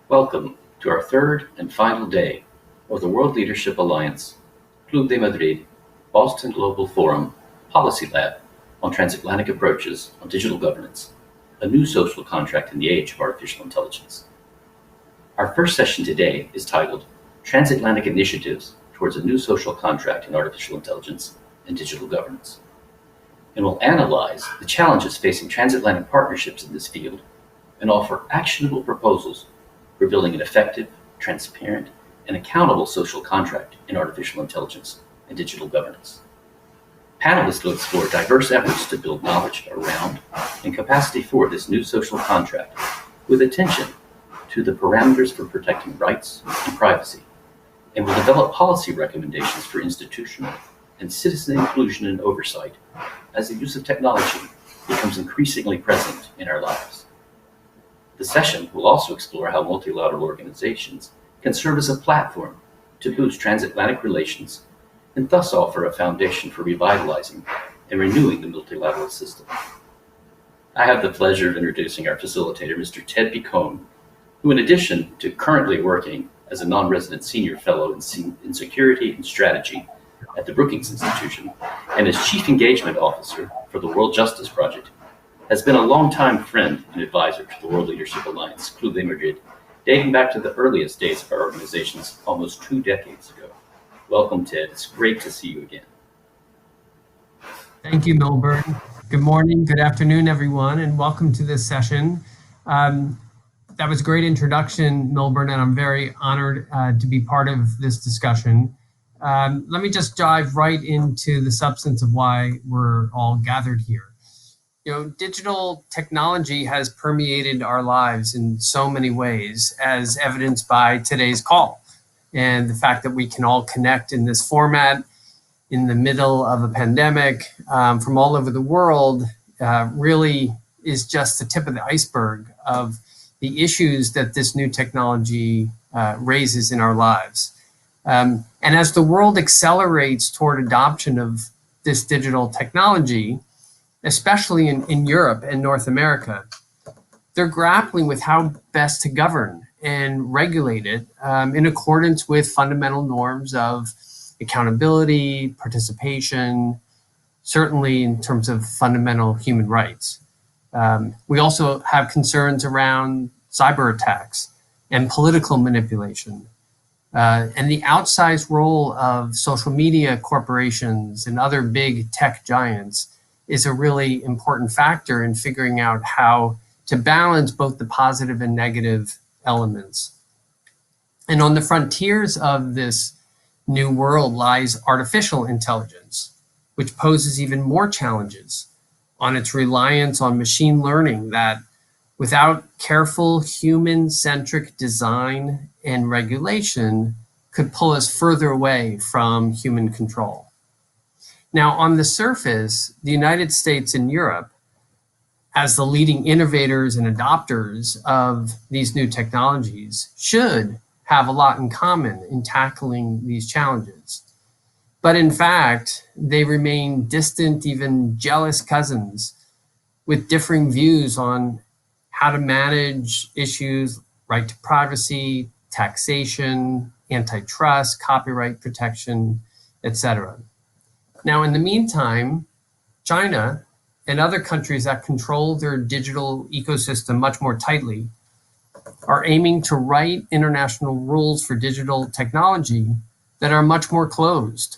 Welcome to our third and final day of the World Leadership Alliance, Club de Madrid, Boston Global Forum Policy Lab on Transatlantic Approaches on Digital Governance, a new social contract in the age of artificial intelligence. Our first session today is titled Transatlantic Initiatives Towards a New Social Contract in Artificial Intelligence and Digital Governance, and will analyze the challenges facing transatlantic partnerships in this field and offer actionable proposals for building an effective, transparent, and accountable social contract in artificial intelligence and digital governance. Panelists will explore diverse efforts to build knowledge around and capacity for this new social contract with attention to the parameters for protecting rights and privacy, and will develop policy recommendations for institutional and citizen inclusion and oversight as the use of technology becomes increasingly present in our lives. The session will also explore how multilateral organizations can serve as a platform to boost transatlantic relations and thus offer a foundation for revitalizing and renewing the multilateral system. I have the pleasure of introducing our facilitator, Mr. Ted Picone, who, in addition to currently working as a non-resident senior fellow in security and strategy at the Brookings Institution and as chief engagement officer for the World Justice Project, has been a longtime friend and advisor to the World Leadership Alliance, Club de Madrid, dating back to the earliest days of our organizations almost 2 decades ago. Welcome, Ted. It's great to see you again. Thank you, Milburn. Good morning, good afternoon, everyone, and welcome to this session. That was a great introduction, Milburn, and I'm very honored to be part of this discussion. Let me just dive right into the substance of why we're all gathered here. Digital technology has permeated our lives in so many ways, as evidenced by today's call. And the fact that we can all connect in this format in the middle of a pandemic from all over the world really is just the tip of the iceberg of the issues that this new technology raises in our lives. And as the world accelerates toward adoption of this digital technology, especially in Europe and North America, they're grappling with how best to govern and regulate it in accordance with fundamental norms of accountability, participation, certainly in terms of fundamental human rights. We also have concerns around cyber attacks and political manipulation, and the outsized role of social media corporations and other big tech giants is a really important factor in figuring out how to balance both the positive and negative elements. And on the frontiers of this new world lies artificial intelligence, which poses even more challenges on its reliance on machine learning that, without careful human-centric design and regulation, could pull us further away from human control. Now, on the surface, the United States and Europe, as the leading innovators and adopters of these new technologies, should have a lot in common in tackling these challenges. But in fact, they remain distant, even jealous cousins with differing views on how to manage issues, right to privacy, taxation, antitrust, copyright protection, etc. Now, in the meantime, China and other countries that control their digital ecosystem much more tightly are aiming to write international rules for digital technology that are much more closed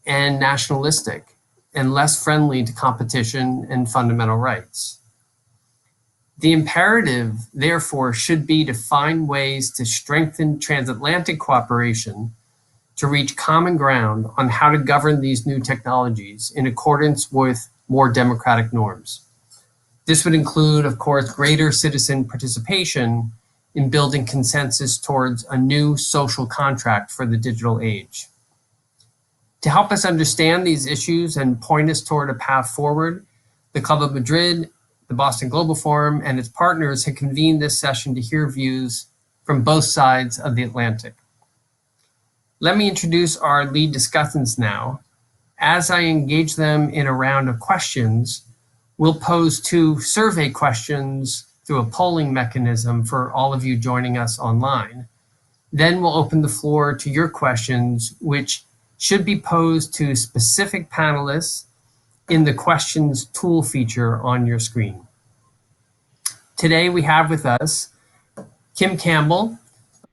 and nationalistic and less friendly to competition and fundamental rights. The imperative, therefore, should be to find ways to strengthen transatlantic cooperation to reach common ground on how to govern these new technologies in accordance with more democratic norms. This would include, of course, greater citizen participation in building consensus towards a new social contract for the digital age. To help us understand these issues and point us toward a path forward, the Club of Madrid, the Boston Global Forum, and its partners have convened this session to hear views from both sides of the Atlantic. Let me introduce our lead discussants now. As I engage them in a round of questions, we'll pose 2 survey questions through a polling mechanism for all of you joining us online. Then we'll open the floor to your questions, which should be posed to specific panelists in the questions tool feature on your screen. Today we have with us Kim Campbell,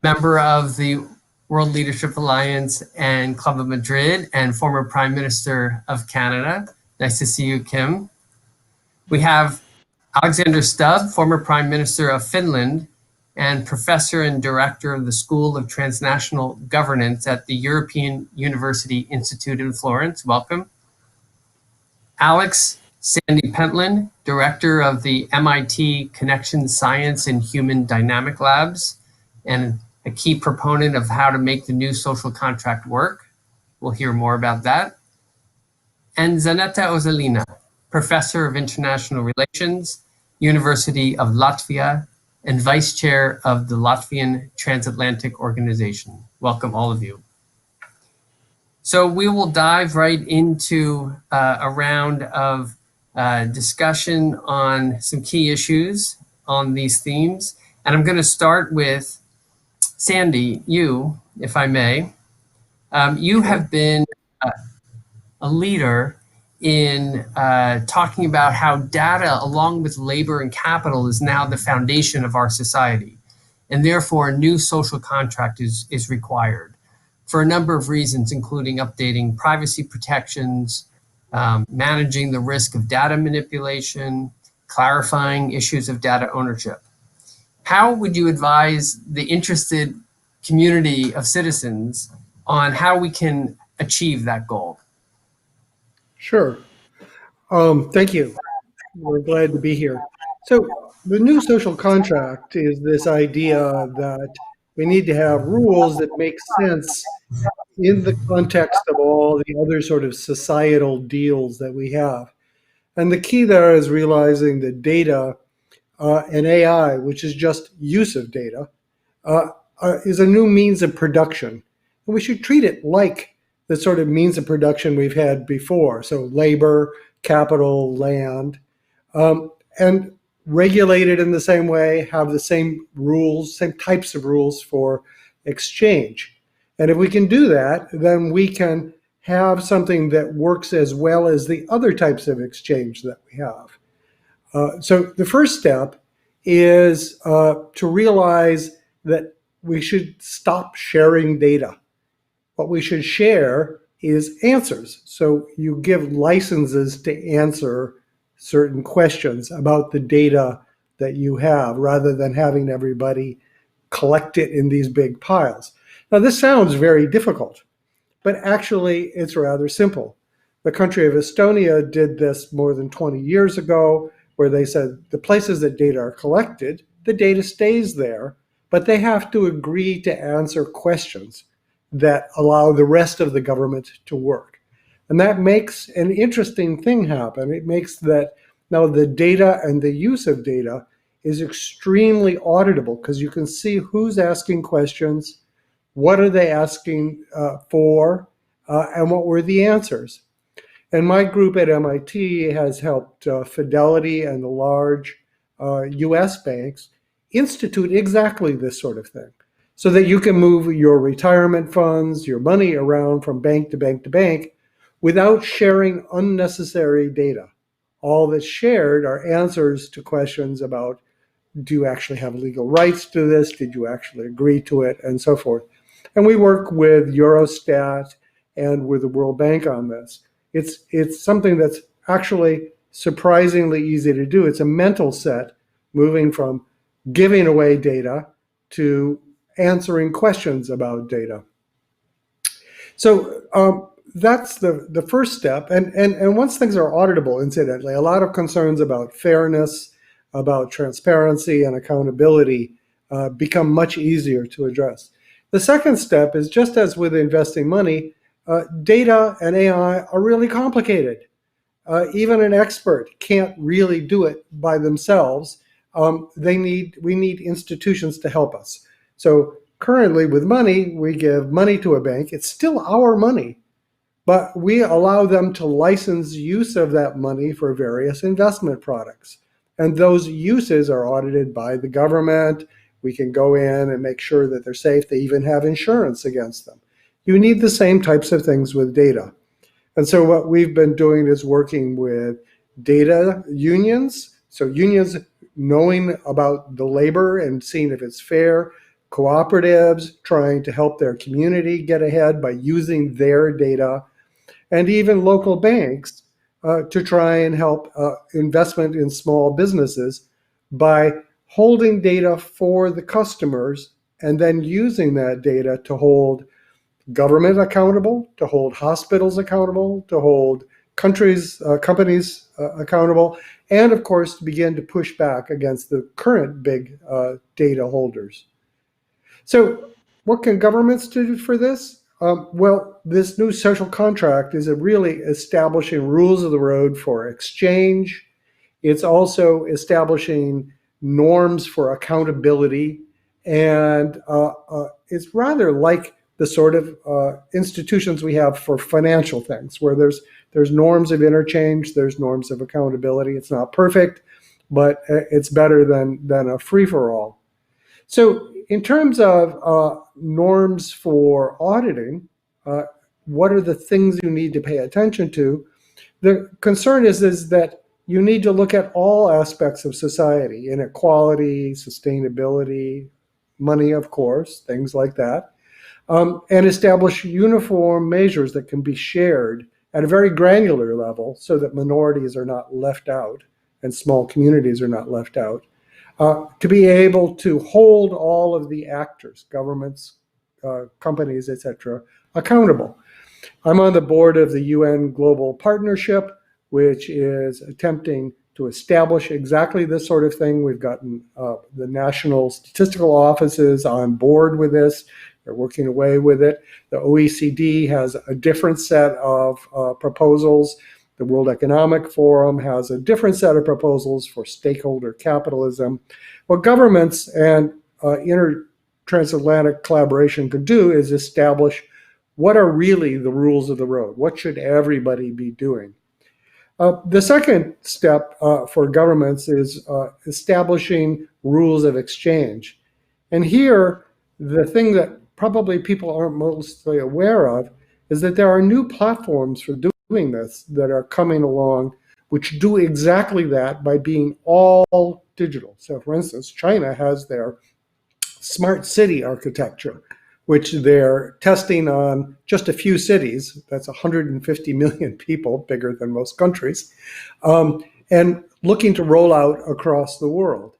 member of the World Leadership Alliance and Club of Madrid and former Prime Minister of Canada. Nice to see you, Kim. We have Alexander Stubb, former Prime Minister of Finland and professor and director of the School of Transnational Governance at the European University Institute in Florence. Welcome. Alex Sandy Pentland, director of the MIT Connection Science and Human Dynamic Labs, and a key proponent of how to make the new social contract work. We'll hear more about that. And Zaneta Ozalina, professor of international relations, University of Latvia, and vice chair of the Latvian Transatlantic Organization. Welcome, all of you. So we will dive right into a round of discussion on some key issues on these themes. And I'm going to start with Sandy, you, if I may. You have been a leader in talking about how data, along with labor and capital, is now the foundation of our society. And therefore, a new social contract is required for a number of reasons, including updating privacy protections, managing the risk of data manipulation, clarifying issues of data ownership. How would you advise the interested community of citizens on how we can achieve that goal? Sure. Thank you. We're glad to be here. So the new social contract is this idea that we need to have rules that make sense in the context of all the other sort of societal deals that we have. And the key there is realizing that data and AI, which is just use of data, is a new means of production. And we should treat it like the sort of means of production we've had before. So labor, capital, land, and regulated in the same way, have the same rules, same types of rules for exchange. And if we can do that, then we can have something that works as well as the other types of exchange that we have. So the first step is to realize that we should stop sharing data. What we should share is answers. So you give licenses to answer certain questions about the data that you have, rather than having everybody collect it in these big piles. Now, this sounds very difficult, but actually it's rather simple. The country of Estonia did this more than 20 years ago, where they said the places that data are collected, the data stays there, but they have to agree to answer questions that allow the rest of the government to work. And that makes an interesting thing happen. It makes that now the data and the use of data is extremely auditable, because you can see who's asking questions, what are they asking for, and what were the answers. And my group at MIT has helped Fidelity and the large US banks institute exactly this sort of thing, so that you can move your retirement funds, your money around from bank to bank to bank without sharing unnecessary data. All that's shared are answers to questions about, do you actually have legal rights to this? Did you actually agree to it? And so forth. And we work with Eurostat and with the World Bank on this. It's something that's actually surprisingly easy to do. It's a mental set, moving from giving away data to answering questions about data. So that's the first step. And once things are auditable, incidentally, a lot of concerns about fairness, about transparency and accountability become much easier to address. The second step is, just as with investing money, data and AI are really complicated. Even an expert can't really do it by themselves. We need institutions to help us. So currently with money, we give money to a bank. It's still our money, but we allow them to license use of that money for various investment products. And those uses are audited by the government. We can go in and make sure that they're safe. They even have insurance against them. You need the same types of things with data. And so what we've been doing is working with data unions. So unions knowing about the labor and seeing if it's fair, cooperatives trying to help their community get ahead by using their data, and even local banks to try and help investment in small businesses by holding data for the customers and then using that data to hold government accountable, to hold hospitals accountable, to hold companies accountable, and of course to begin to push back against the current big data holders. So what can governments do for this? Well, this new social contract is really establishing rules of the road for exchange. It's also establishing norms for accountability. And it's rather like the sort of institutions we have for financial things, where there's norms of interchange, there's norms of accountability. It's not perfect, but it's better than a free-for-all. So in terms of norms for auditing, what are the things you need to pay attention to? The concern is that you need to look at all aspects of society: inequality, sustainability, money, of course, things like that, and establish uniform measures that can be shared at a very granular level so that minorities are not left out and small communities are not left out. To be able to hold all of the actors, governments, companies, etc., accountable. I'm on the board of the UN Global Partnership, which is attempting to establish exactly this sort of thing. We've gotten the national statistical offices on board with this. They're working away with it. The OECD has a different set of proposals. The World Economic Forum has a different set of proposals for stakeholder capitalism. What governments and transatlantic collaboration could do is establish what are really the rules of the road. What should everybody be doing? The second step for governments is establishing rules of exchange. And here, the thing that probably people aren't mostly aware of is that there are new platforms for doing this that are coming along, which do exactly that by being all digital. So for instance, China has their smart city architecture, which they're testing on just a few cities. That's 150 million people, bigger than most countries, and looking to roll out across the world.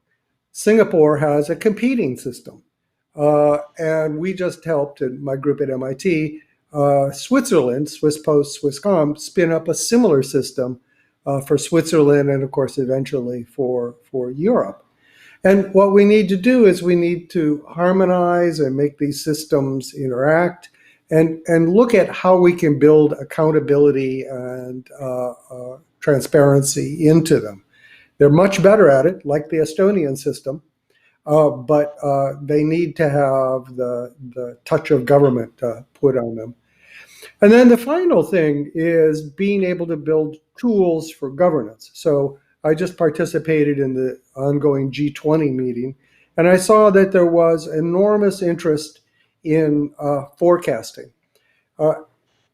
Singapore has a competing system. And we just helped, in my group at MIT, Switzerland, Swiss Post, Swisscom, spin up a similar system for Switzerland and, of course, eventually for Europe. And what we need to do is we need to harmonize and make these systems interact and look at how we can build accountability and transparency into them. They're much better at it, like the Estonian system, but they need to have the touch of government put on them. And then the final thing is being able to build tools for governance. So I just participated in the ongoing G20 meeting, and I saw that there was enormous interest in forecasting.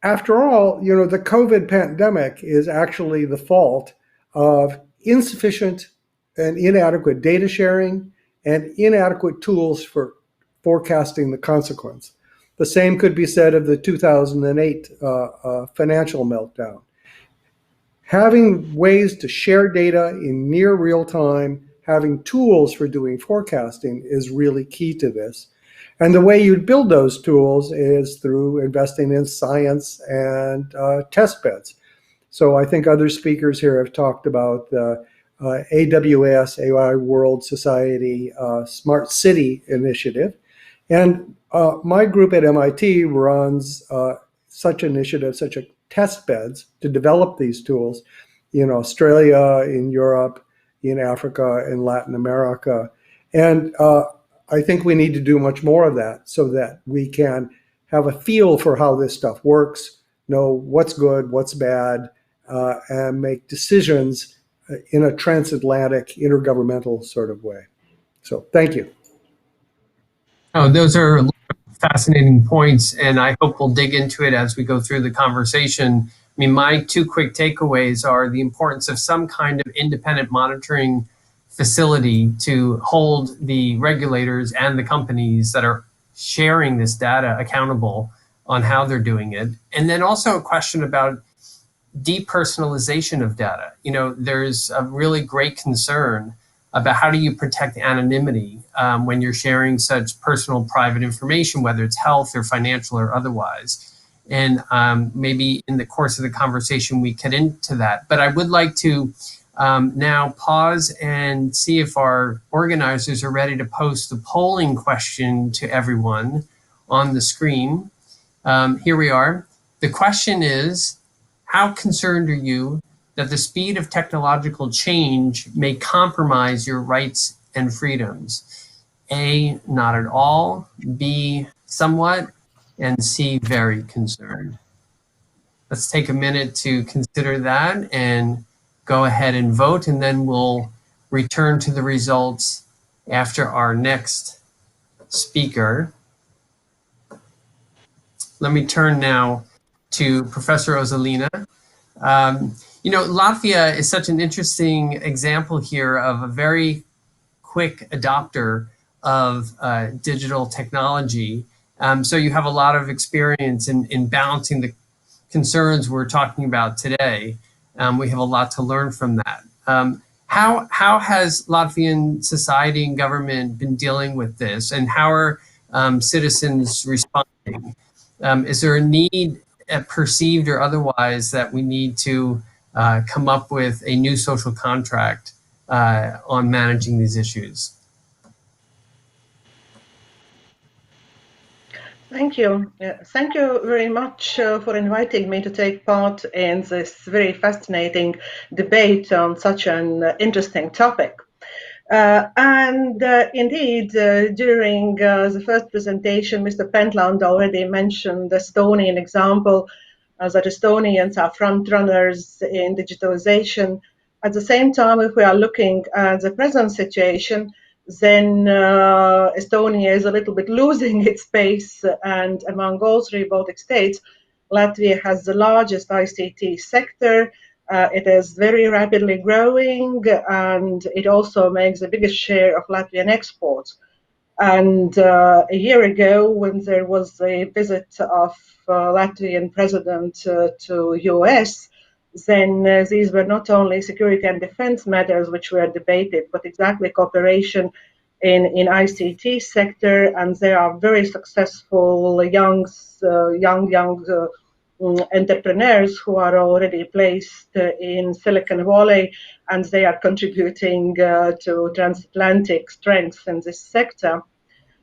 After all, the COVID pandemic is actually the fault of insufficient and inadequate data sharing and inadequate tools for forecasting the consequence. The same could be said of the 2008 financial meltdown. Having ways to share data in near real time, having tools for doing forecasting is really key to this. And the way you'd build those tools is through investing in science and test beds. So I think other speakers here have talked about the AWS, AI World Society Smart City Initiative. And my group at MIT runs such initiatives, such as test beds to develop these tools in Australia, in Europe, in Africa, in Latin America. And I think we need to do much more of that so that we can have a feel for how this stuff works, know what's good, what's bad, and make decisions in a transatlantic, intergovernmental sort of way. So thank you. Oh, those are fascinating points, and I hope we'll dig into it as we go through the conversation. I mean, my two quick takeaways are the importance of some kind of independent monitoring facility to hold the regulators and the companies that are sharing this data accountable on how they're doing it. And then also a question about depersonalization of data. You know, there's a really great concern about how do you protect anonymity when you're sharing such personal private information, whether it's health or financial or otherwise. And maybe in the course of the conversation, we get into that. But I would like to now pause and see if our organizers are ready to post the polling question to everyone on the screen. Here we are. The question is, how concerned are you that the speed of technological change may compromise your rights and freedoms? A, not at all. B, somewhat. And C, very concerned. Let's take a minute to consider that and go ahead and vote, and then we'll return to the results after our next speaker. Let me turn now to Professor Ozolina. You know, Latvia is such an interesting example here of a very quick adopter of digital technology. So you have a lot of experience in balancing the concerns we're talking about today. We have a lot to learn from that. How has Latvian society and government been dealing with this, and how are citizens responding? Is there a need, perceived or otherwise, that we need to come up with a new social contract on managing these issues? Thank you. Thank you very much for inviting me to take part in this very fascinating debate on such an interesting topic. Indeed, during the first presentation, Mr. Pentland already mentioned the Estonian example, that Estonians are front runners in digitalization. At the same time, if we are looking at the present situation, then Estonia is a little bit losing its pace, and among all three Baltic states, Latvia has the largest ICT sector. It is very rapidly growing, and it also makes the biggest share of Latvian exports. And a year ago, when there was a visit of Latvian president to US, then these were not only security and defense matters which were debated, but exactly cooperation in ICT sector. And there are very successful young entrepreneurs who are already placed in Silicon Valley, and they are contributing to transatlantic strengths in this sector.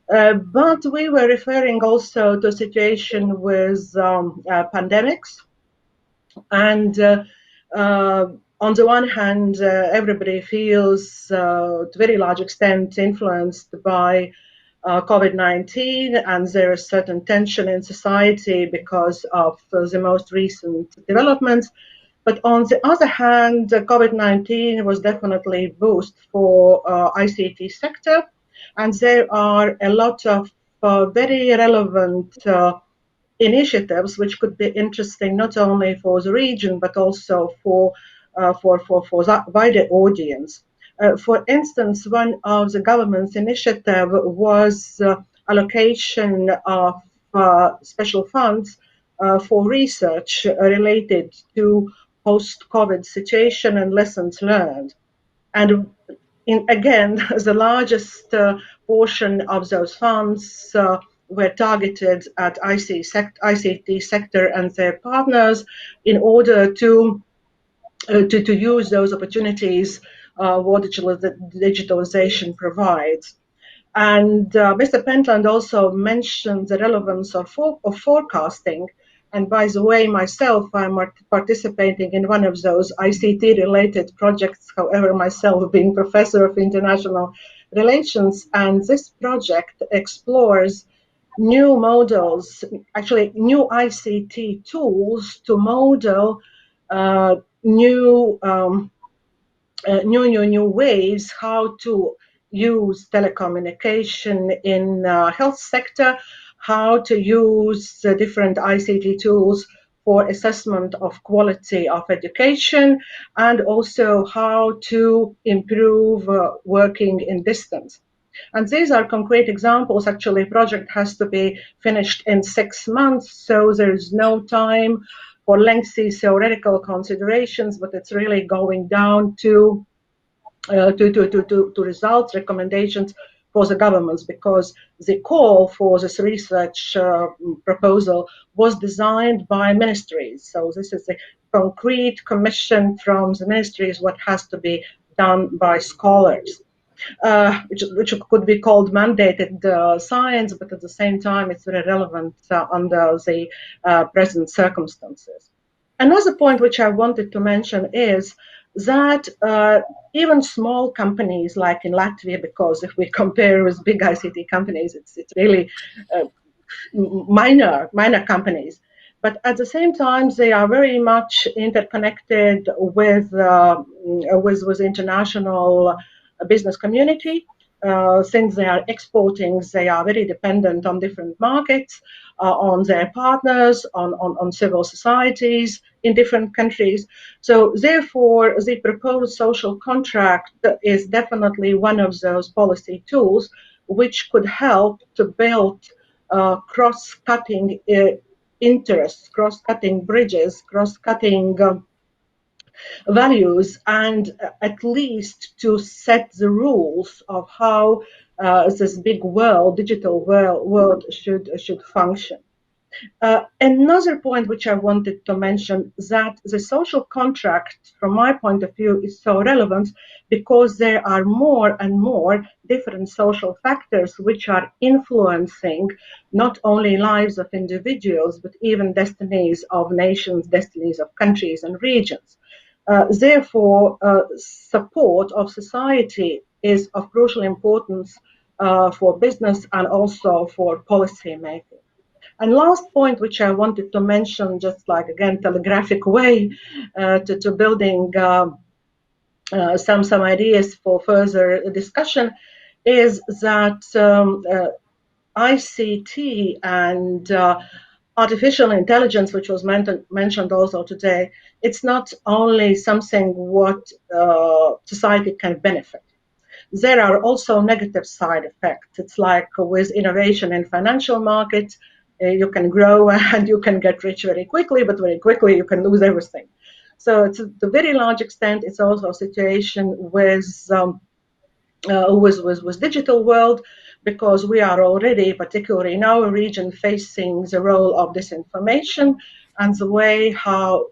But we were referring also to a situation with pandemics. And on the one hand, everybody feels to a very large extent influenced by COVID-19, and there is certain tension in society because of the most recent developments. But on the other hand, COVID-19 was definitely a boost for ICT sector, and there are a lot of very relevant initiatives which could be interesting not only for the region but also for that wider audience. For instance, one of the government's initiative was allocation of special funds for research related to post-COVID situation and lessons learned. And again, the largest portion of those funds were targeted at ICT sector and their partners in order to use those opportunities what digitalization provides. And Mr. Pentland also mentioned the relevance of forecasting. And by the way, myself, I'm participating in one of those ICT-related projects, however, myself being professor of international relations. And this project explores new models, actually new ICT tools to model new new ways how to use telecommunication in health sector, how to use different ICT tools for assessment of quality of education, and also how to improve working in distance. And these are concrete examples. Actually, project has to be finished in 6 months, so there's no time for lengthy theoretical considerations, but it's really going down to results, recommendations for the governments, because the call for this research proposal was designed by ministries. So this is a concrete commission from the ministries, what has to be done by scholars. Which could be called mandated science, but at the same time, it's very relevant under the present circumstances. Another point which I wanted to mention is that even small companies like in Latvia, because if we compare with big ICT companies, it's really uh, minor companies. But at the same time, they are very much interconnected with international business community. Since they are exporting, they are very dependent on different markets, on their partners, on civil societies in different countries. So therefore, the proposed social contract is definitely one of those policy tools which could help to build cross-cutting interests, cross-cutting bridges, cross-cutting values, and at least to set the rules of how this big world, digital world should function. Another point which I wanted to mention, that the social contract, from my point of view, is so relevant because there are more and more different social factors which are influencing not only lives of individuals, but even destinies of nations, destinies of countries and regions. Therefore, support of society is of crucial importance for business and also for policy making. And last point, which I wanted to mention, just like again telegraphic way to building some ideas for further discussion, is that ICT and artificial intelligence, which was mentioned also today, it's not only something what society can benefit. There are also negative side effects. It's like with innovation in financial markets, you can grow and you can get rich very quickly, but very quickly you can lose everything. So it's to a very large extent, it's also a situation with digital world, because we are already, particularly in our region, facing the role of disinformation and the way how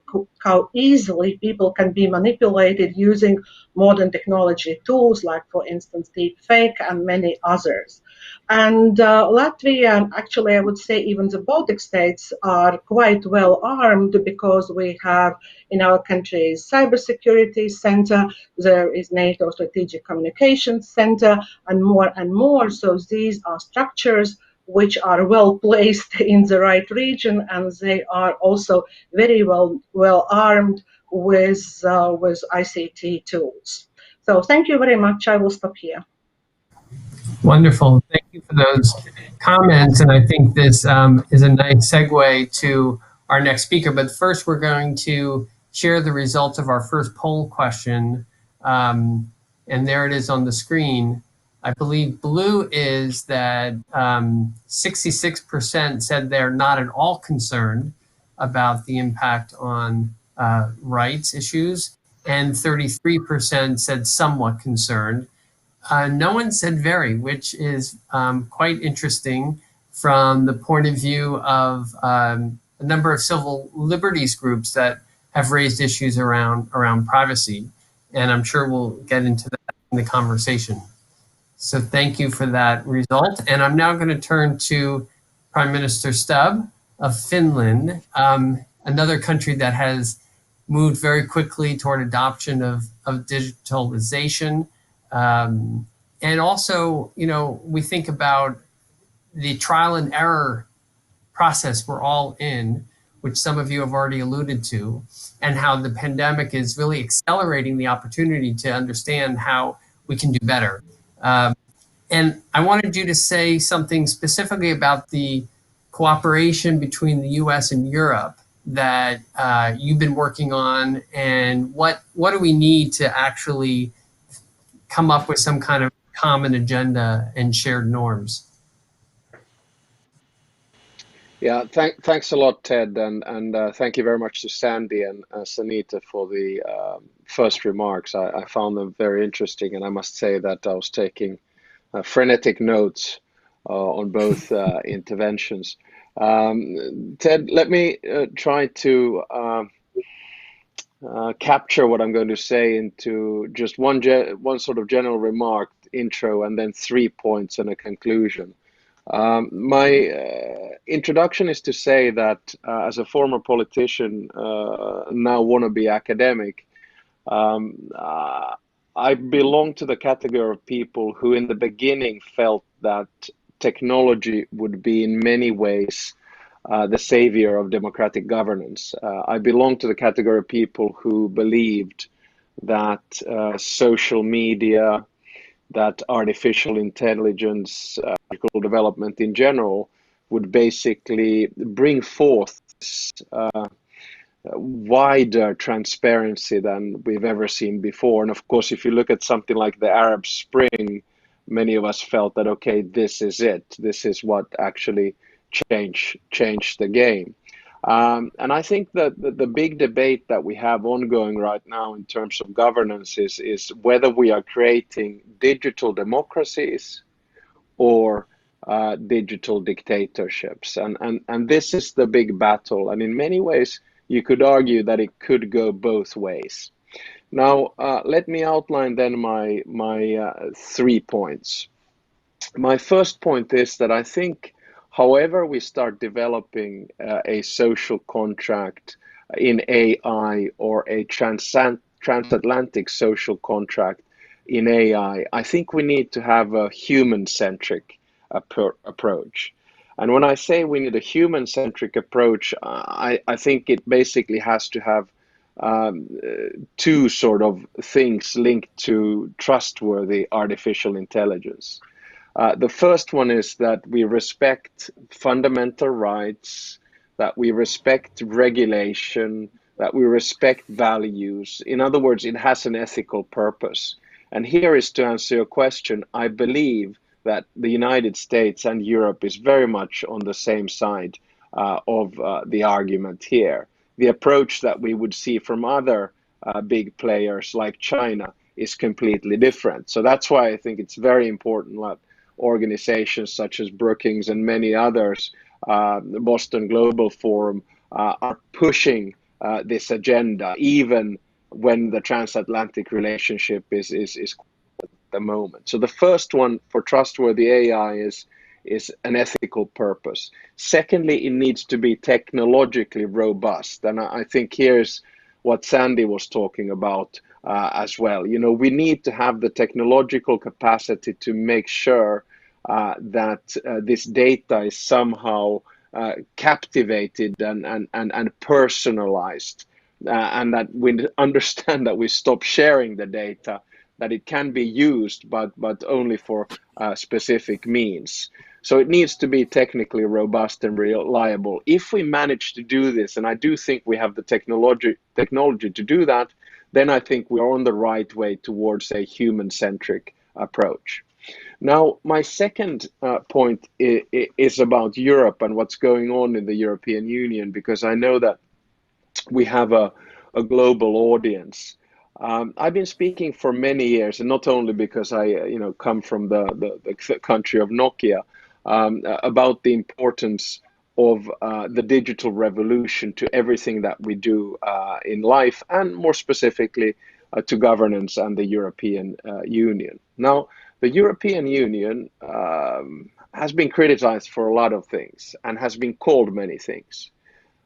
easily people can be manipulated using modern technology tools, like, for instance, deep fake and many others. And Latvia, and actually I would say even the Baltic states, are quite well armed, because we have in our country's cybersecurity center, there is NATO Strategic Communications Center, and more. So these are structures which are well placed in the right region, and they are also very well armed with ICT tools. So thank you very much. I will stop here. Wonderful. Thank you for those comments. And I think this is a nice segue to our next speaker. But first, we're going to share the results of our first poll question. And there it is on the screen. I believe blue is that 66% said they're not at all concerned about the impact on rights issues, and 33% said somewhat concerned. No one said very, which is quite interesting from the point of view of a number of civil liberties groups that have raised issues around privacy. And I'm sure we'll get into that in the conversation. So thank you for that result. And I'm now going to turn to Prime Minister Stubb of Finland, another country that has moved very quickly toward adoption of digitalization. And also, you know, we think about the trial and error process we're all in, which some of you have already alluded to, and how the pandemic is really accelerating the opportunity to understand how we can do better. And I wanted you to say something specifically about the cooperation between the US and Europe that you've been working on, and what do we need to actually come up with some kind of common agenda and shared norms? Yeah, thanks a lot, Ted, and thank you very much to Sandy and Sanita for the first remarks. I found them very interesting, and I must say that I was taking frenetic notes on both interventions. Ted, let me try to capture what I'm going to say into just one sort of general remark, intro, and then 3 points and a conclusion. My introduction is to say that as a former politician, now wannabe academic, I belong to the category of people who in the beginning felt that technology would be in many ways the savior of democratic governance. I belong to the category of people who believed that social media, that artificial intelligence, development in general would basically bring forth wider transparency than we've ever seen before. And of course, if you look at something like the Arab Spring, many of us felt that, okay, this is it. This is what actually changed the game. And I think that the big debate that we have ongoing right now in terms of governance is whether we are creating digital democracies or digital dictatorships. And this is the big battle. And in many ways, you could argue that it could go both ways. Now, let me outline then my 3 points. My first point is that I think, however we start developing a social contract in AI or a transatlantic social contract in AI, I think we need to have a human-centric approach. And when I say we need a human-centric approach, I think it basically has to have two sort of things linked to trustworthy artificial intelligence. The first one is that we respect fundamental rights, that we respect regulation, that we respect values. In other words, it has an ethical purpose. And here is to answer your question. I believe that the United States and Europe is very much on the same side of the argument here. The approach that we would see from other big players like China is completely different. So that's why I think it's very important that organizations such as Brookings and many others, the Boston Global Forum, are pushing this agenda, even when the transatlantic relationship is at the moment. So the first one for trustworthy AI is an ethical purpose. Secondly, it needs to be technologically robust. And I think here's what Sandy was talking about as well. You know, we need to have the technological capacity to make sure that this data is somehow captivated and personalized, and that we understand that we stop sharing the data, that it can be used, but only for specific means. So it needs to be technically robust and reliable. If we manage to do this, and I do think we have the technology to do that, then I think we're on the right way towards a human-centric approach. Now, my second point is about Europe and what's going on in the European Union, because I know that we have a global audience. I've been speaking for many years, and not only because I, come from the country of Nokia, about the importance of the digital revolution to everything that we do in life, and more specifically to governance and the European Union. Now, the European Union has been criticized for a lot of things and has been called many things.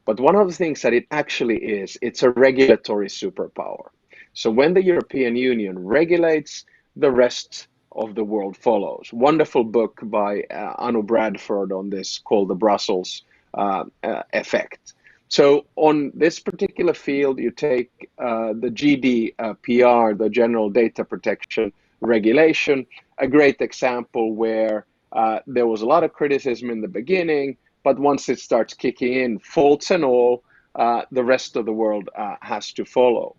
But one of the things that it actually is, it's a regulatory superpower. So when the European Union regulates, the rest of the world follows. Wonderful book by Anu Bradford on this called The Brussels Effect. So on this particular field, you take the GDPR, the General Data Protection Regulation, a great example where there was a lot of criticism in the beginning, but once it starts kicking in, faults and all, the rest of the world has to follow.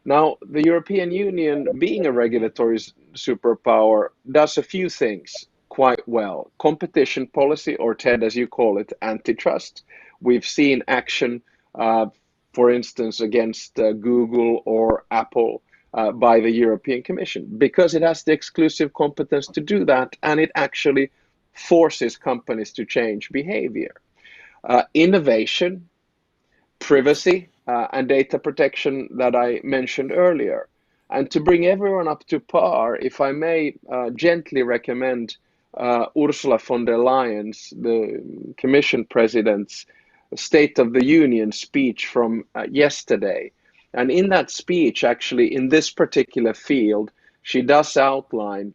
Now, the European Union, being a regulatory superpower, does a few things quite well. Competition policy, or TED as you call it, antitrust. We've seen action, uh, for instance, against Google or Apple by the European Commission because it has the exclusive competence to do that, and it actually forces companies to change behavior. Innovation, privacy, and data protection that I mentioned earlier. And to bring everyone up to par, if I may gently recommend Ursula von der Leyen's, the Commission President's State of the Union speech from yesterday. And in that speech, actually, in this particular field, she does outline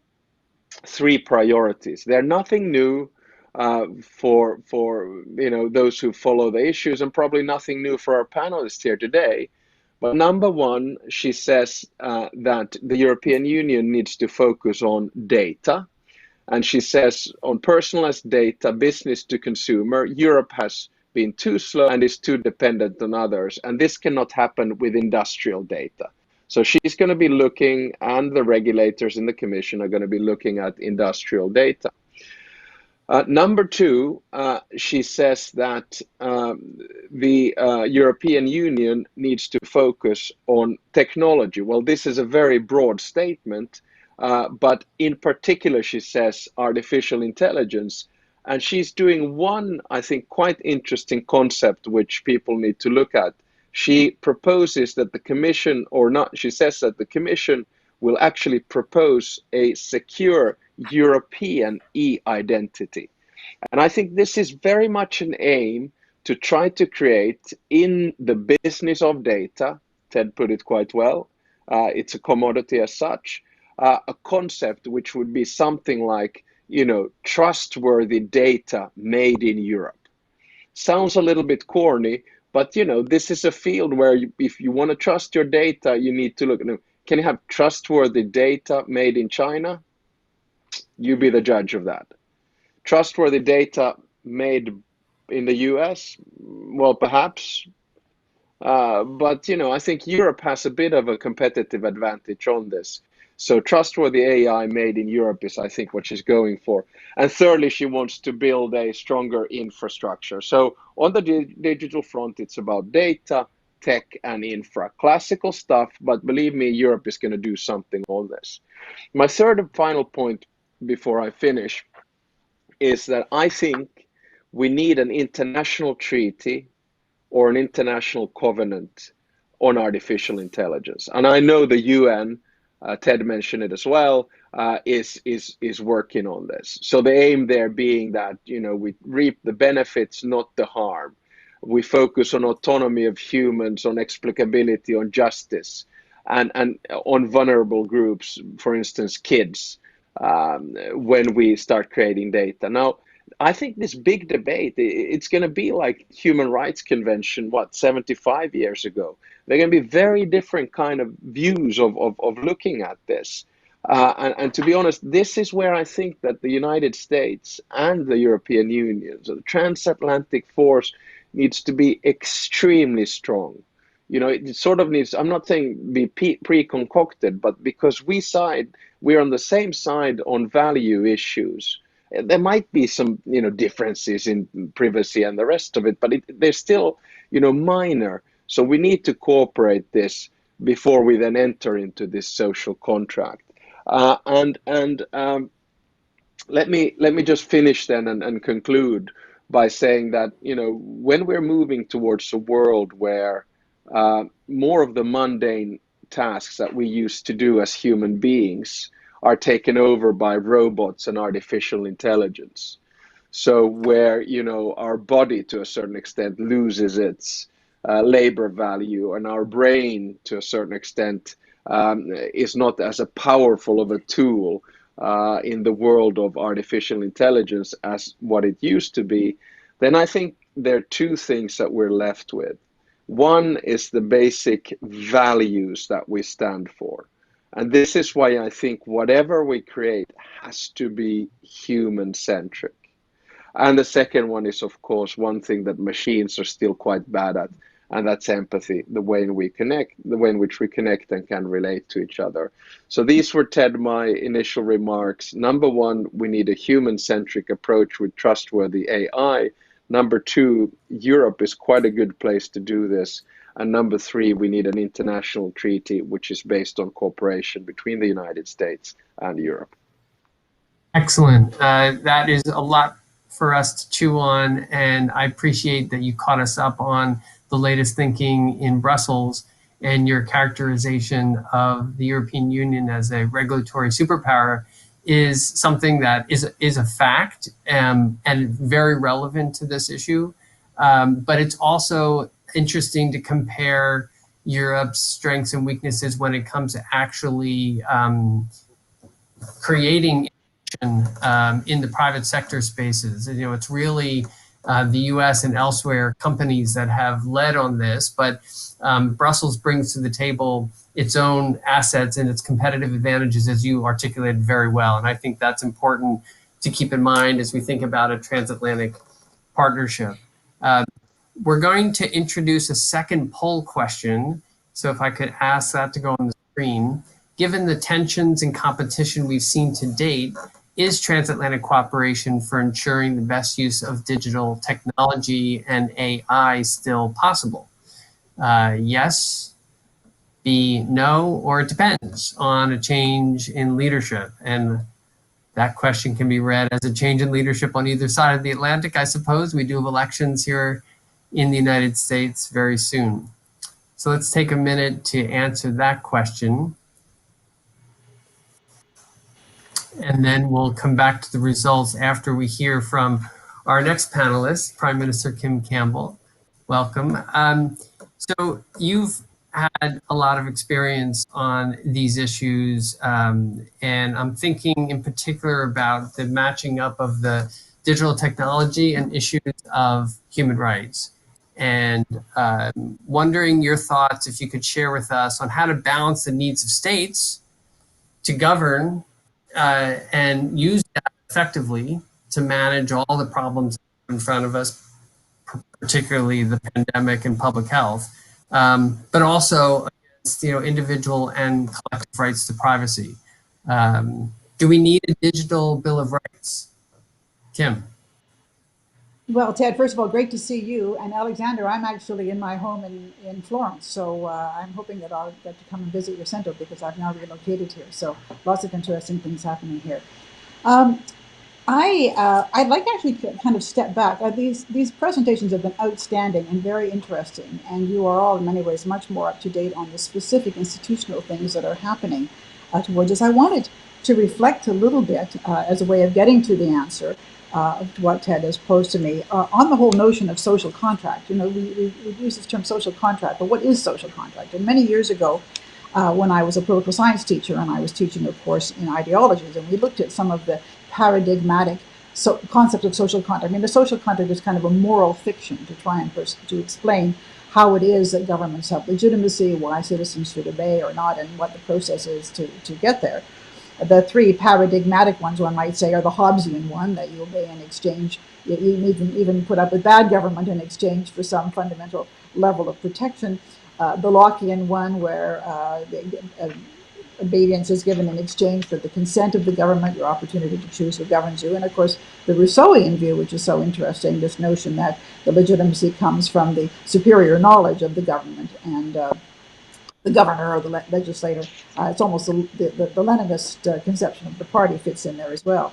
three priorities. They're nothing new for those who follow the issues, and probably nothing new for our panelists here today. But number one, she says that the European Union needs to focus on data. And she says on personalized data, business to consumer, Europe has been too slow and is too dependent on others. And this cannot happen with industrial data. So she's going to be looking, and the regulators in the Commission are going to be looking at industrial data. Number two, she says that the European Union needs to focus on technology. Well, this is a very broad statement, but in particular, she says artificial intelligence. And she's doing one, I think, quite interesting concept which people need to look at. She proposes that the Commission, or not, she says that the Commission will actually propose a secure European e-identity. And I think this is very much an aim to try to create in the business of data, Ted put it quite well, it's a commodity as such, a concept which would be something like, trustworthy data made in Europe. Sounds a little bit corny, but this is a field where if you want to trust your data, you need to look at, can you have trustworthy data made in China? You be the judge of that. Trustworthy data made in the US? Well, perhaps. But, I think Europe has a bit of a competitive advantage on this. So trustworthy AI made in Europe is, I think, what she's going for. And thirdly, she wants to build a stronger infrastructure. So on the digital front, it's about data, tech, and infra. Classical stuff, but believe me, Europe is going to do something on this. My third and final point before I finish is that I think we need an international treaty or an international covenant on artificial intelligence. And I know the UN, Ted mentioned it as well, is working on this. So the aim there being that we reap the benefits, not the harm. We focus on autonomy of humans, on explicability, on justice, and on vulnerable groups, for instance, kids, when we start creating data. Now, I think this big debate, it's going to be like Human Rights Convention, 75 years ago. They're going to be very different kind of views of looking at this. And to be honest, this is where I think that the United States and the European Union, so the transatlantic force, needs to be extremely strong. It sort of needs, I'm not saying be pre-concocted, but because we're on the same side on value issues. There might be some, differences in privacy and the rest of it, but they're still, minor. So we need to cooperate this before we then enter into this social contract. And let me just finish then and conclude by saying that when we're moving towards a world where more of the mundane tasks that we used to do as human beings are taken over by robots and artificial intelligence. So where our body to a certain extent loses its labor value, and our brain to a certain extent is not as a powerful of a tool in the world of artificial intelligence as what it used to be, then I think there are two things that we're left with. One is the basic values that we stand for. And this is why I think whatever we create has to be human centric. And the second one is, of course, one thing that machines are still quite bad at, and that's empathy, the way in which we connect and can relate to each other. So these were, Ted, my initial remarks. Number one, we need a human-centric approach with trustworthy AI. Number two, Europe is quite a good place to do this. And number three, we need an international treaty which is based on cooperation between the United States and Europe. Excellent. That is a lot for us to chew on, and I appreciate that you caught us up on the latest thinking in Brussels and your characterization of the European Union as a regulatory superpower is something that is a fact and very relevant to this issue. But it's also interesting to compare Europe's strengths and weaknesses when it comes to actually creating in the private sector spaces. You know, it's really the US and elsewhere companies that have led on this, but Brussels brings to the table its own assets and its competitive advantages, as you articulated very well. And I think that's important to keep in mind as we think about a transatlantic partnership. We're going to introduce a second poll question. So if I could ask that to go on the screen. Given the tensions and competition we've seen to date, is transatlantic cooperation for ensuring the best use of digital technology and AI still possible? Yes, B, no, or it depends on a change in leadership. And that question can be read as a change in leadership on either side of the Atlantic, I suppose. We do have elections here in the United States very soon. So let's take a minute to answer that question. And then we'll come back to the results after we hear from our next panelist, Prime Minister Kim Campbell. Welcome. So you've had a lot of experience on these issues, and I'm thinking in particular about the matching up of the digital technology and issues of human rights. And wondering your thoughts, if you could share with us on how to balance the needs of states to govern and use that effectively to manage all the problems in front of us, particularly the pandemic and public health, but also against, individual and collective rights to privacy. Do we need a digital Bill of Rights? Kim. Well, Ted, first of all, great to see you. And Alexander, I'm actually in my home in Florence. So I'm hoping that I'll get to come and visit your center because I've now relocated here. So lots of interesting things happening here. I'd like actually to kind of step back. These presentations have been outstanding and very interesting. And you are all in many ways much more up to date on the specific institutional things that are happening towards us. I wanted to reflect a little bit as a way of getting to the answer of what Ted has posed to me on the whole notion of social contract. We use this term social contract, but what is social contract? And many years ago, when I was a political science teacher, and I was teaching, of course, in ideologies, and we looked at some of the paradigmatic concepts of social contract. I mean, the social contract is kind of a moral fiction to try and to explain how it is that governments have legitimacy, why citizens should obey or not, and what the process is to get there. The three paradigmatic ones, one might say, are the Hobbesian one, that you obey in exchange. You even put up with bad government in exchange for some fundamental level of protection. The Lockean one, where obedience is given in exchange for the consent of the government, your opportunity to choose who governs you. And of course, the Rousseauian view, which is so interesting, this notion that the legitimacy comes from the superior knowledge of the government and the governor or the legislator. It's almost the Leninist conception of the party fits in there as well.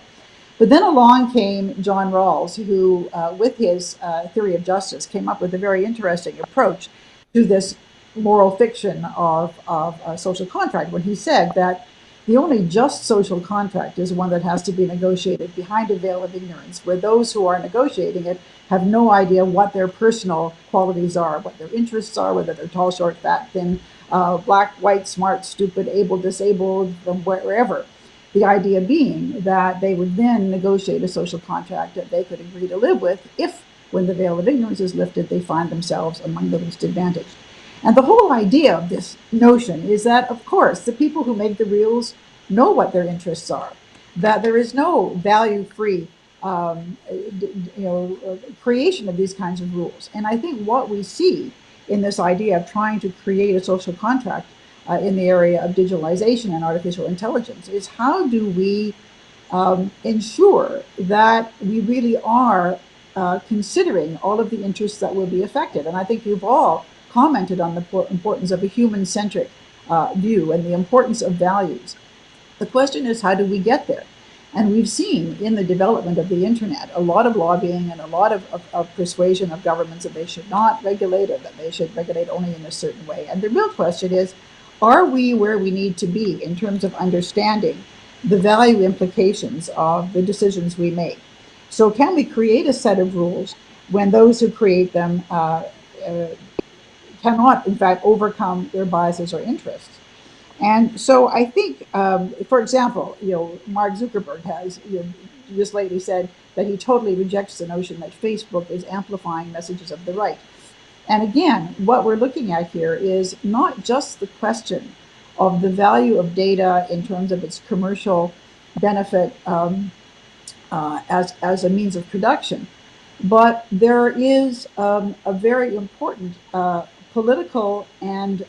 But then along came John Rawls, who, with his theory of justice, came up with a very interesting approach to this moral fiction of social contract, when he said that the only just social contract is one that has to be negotiated behind a veil of ignorance, where those who are negotiating it have no idea what their personal qualities are, what their interests are, whether they're tall, short, fat, thin, black, white, smart, stupid, able, disabled, from wherever. The idea being that they would then negotiate a social contract that they could agree to live with if when the veil of ignorance is lifted, they find themselves among the least advantaged. And the whole idea of this notion is that, of course, the people who make the rules know what their interests are, that there is no value-free creation of these kinds of rules. And I think what we see in this idea of trying to create a social contract in the area of digitalization and artificial intelligence is how do we ensure that we really are considering all of the interests that will be affected. And I think you've all commented on the importance of a human-centric view and the importance of values. The question is, how do we get there? And we've seen in the development of the internet a lot of lobbying and a lot of persuasion of governments that they should not regulate or that they should regulate only in a certain way. And the real question is, are we where we need to be in terms of understanding the value implications of the decisions we make? So can we create a set of rules when those who create them cannot, in fact, overcome their biases or interests? And so I think, for example, Mark Zuckerberg has just lately said that he totally rejects the notion that Facebook is amplifying messages of the right. And again, what we're looking at here is not just the question of the value of data in terms of its commercial benefit as a means of production, but there is a very important political and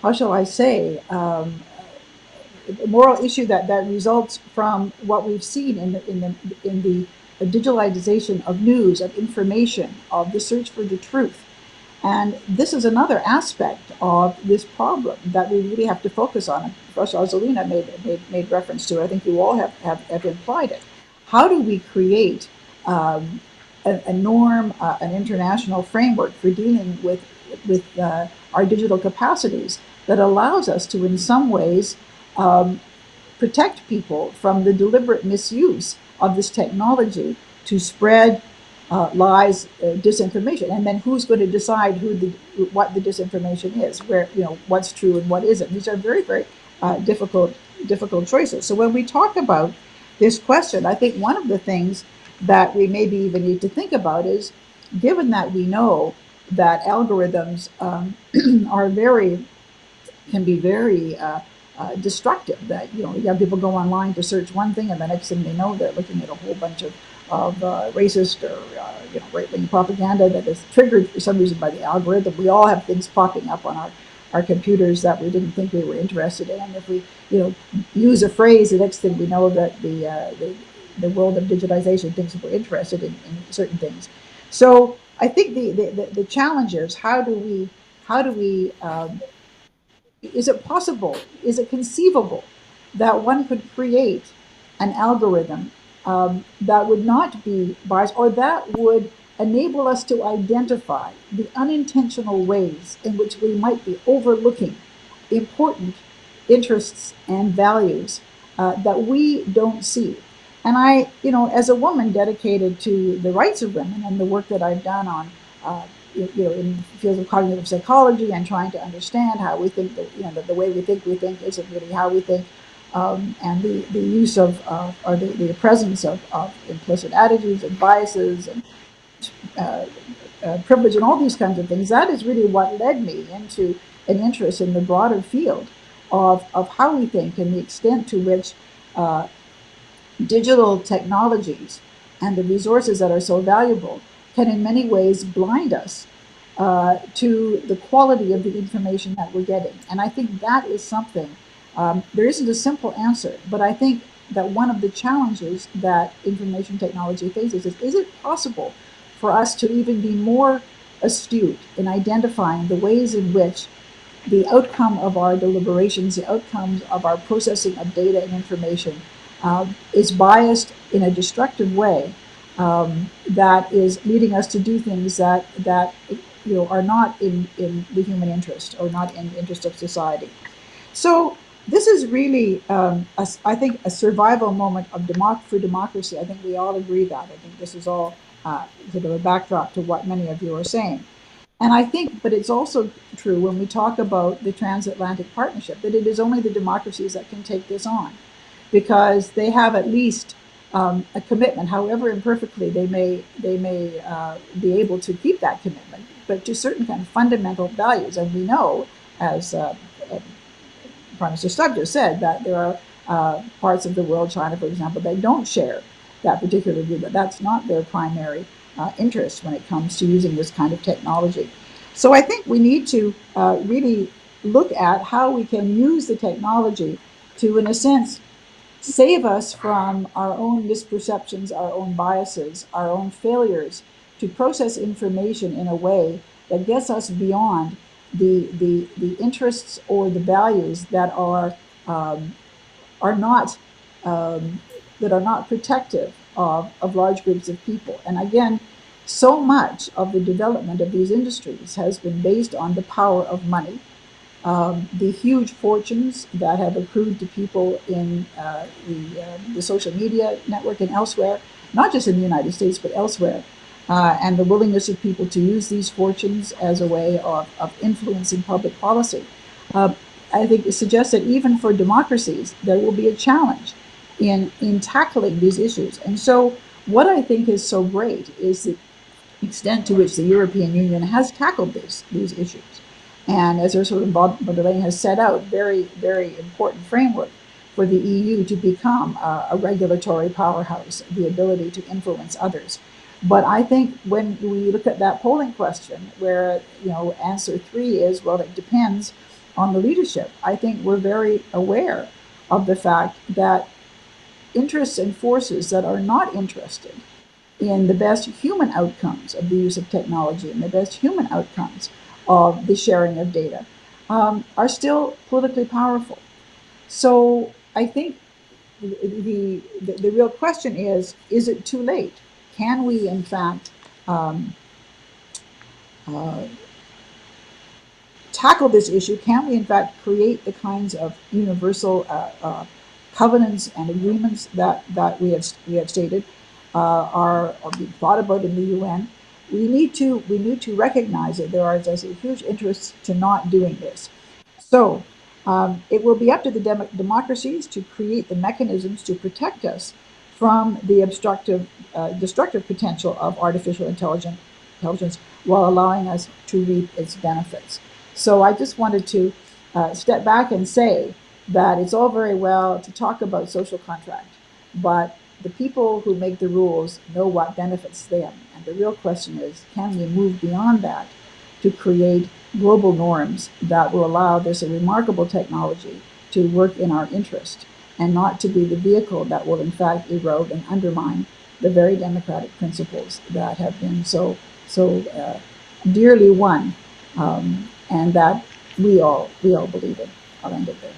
how shall I say, moral issue that results from what we've seen in the digitalization of news, of information, of the search for the truth. And this is another aspect of this problem that we really have to focus on. Professor Azzolina made reference to it. I think you all have implied it. How do we create a norm, an international framework for dealing with our digital capacities that allows us to, in some ways, protect people from the deliberate misuse of this technology to spread lies, disinformation, and then who's going to decide what the disinformation is, what's true and what isn't? These are very, very difficult choices. So when we talk about this question, I think one of the things that we maybe even need to think about is, given that we know that algorithms can be very destructive. That you have people go online to search one thing, and the next thing they know, they're looking at a whole bunch of racist or right-wing propaganda that is triggered for some reason by the algorithm. We all have things popping up on our computers that we didn't think we were interested in. If we use a phrase, the next thing we know that the world of digitization thinks we're interested in certain things. So I think the challenge is how do we is it possible, is it conceivable that one could create an algorithm that would not be biased, or that would enable us to identify the unintentional ways in which we might be overlooking important interests and values that we don't see? And I, as a woman dedicated to the rights of women and the work that I've done on in the field of cognitive psychology and trying to understand how we think that the way we think isn't really how we think, and the use of or the presence of implicit attitudes and biases and privilege and all these kinds of things. That is really what led me into an interest in the broader field of how we think and the extent to which digital technologies and the resources that are so valuable can in many ways blind us to the quality of the information that we're getting. And I think that is something, there isn't a simple answer, but I think that one of the challenges that information technology faces is it possible for us to even be more astute in identifying the ways in which the outcome of our deliberations, the outcomes of our processing of data and information is biased in a destructive way that is leading us to do things that are not in the human interest or not in the interest of society. So this is really, I think, a survival moment of for democracy. I think we all agree that. I think this is all sort of a backdrop to what many of you are saying. And I think, but it's also true when we talk about the Transatlantic Partnership, that it is only the democracies that can take this on, because they have at least a commitment, however imperfectly they may be able to keep that commitment, but to certain kind of fundamental values. And we know, as Prime Minister Stubb just said, that there are parts of the world, China, for example, that don't share that particular view, but that's not their primary interest when it comes to using this kind of technology. So I think we need to really look at how we can use the technology to, in a sense, save us from our own misperceptions, our own biases, our own failures to process information in a way that gets us beyond the interests or the values are not um, that are not protective of large groups of people. And again, so much of the development of these industries has been based on the power of money, the huge fortunes that have accrued to people in the social media network and elsewhere, not just in the United States, but elsewhere, and the willingness of people to use these fortunes as a way of influencing public policy. Uh, I think it suggests that even for democracies, there will be a challenge in tackling these issues. And so, what I think is so great is the extent to which the European Union has tackled these issues. And as Ursula von der Leyen has set out, very, very important framework for the EU to become a regulatory powerhouse, the ability to influence others. But I think when we look at that polling question, where answer 3 is, well, it depends on the leadership. I think we're very aware of the fact that interests and forces that are not interested in the best human outcomes of the use of technology and the best human outcomes of the sharing of data are still politically powerful. So I think the real question is it too late? Can we, in fact, um, uh, tackle this issue? Can we, in fact, create the kinds of universal covenants and agreements that we have stated are being thought about in the UN? We need to recognize that there are, as I say, huge interests to not doing this. So it will be up to the democracies to create the mechanisms to protect us from the destructive potential of artificial intelligence while allowing us to reap its benefits. So I just wanted to step back and say that it's all very well to talk about social contract, but the people who make the rules know what benefits them. And the real question is, can we move beyond that to create global norms that will allow this a remarkable technology to work in our interest and not to be the vehicle that will in fact erode and undermine the very democratic principles that have been so dearly won, and that we all believe in. I'll end it there.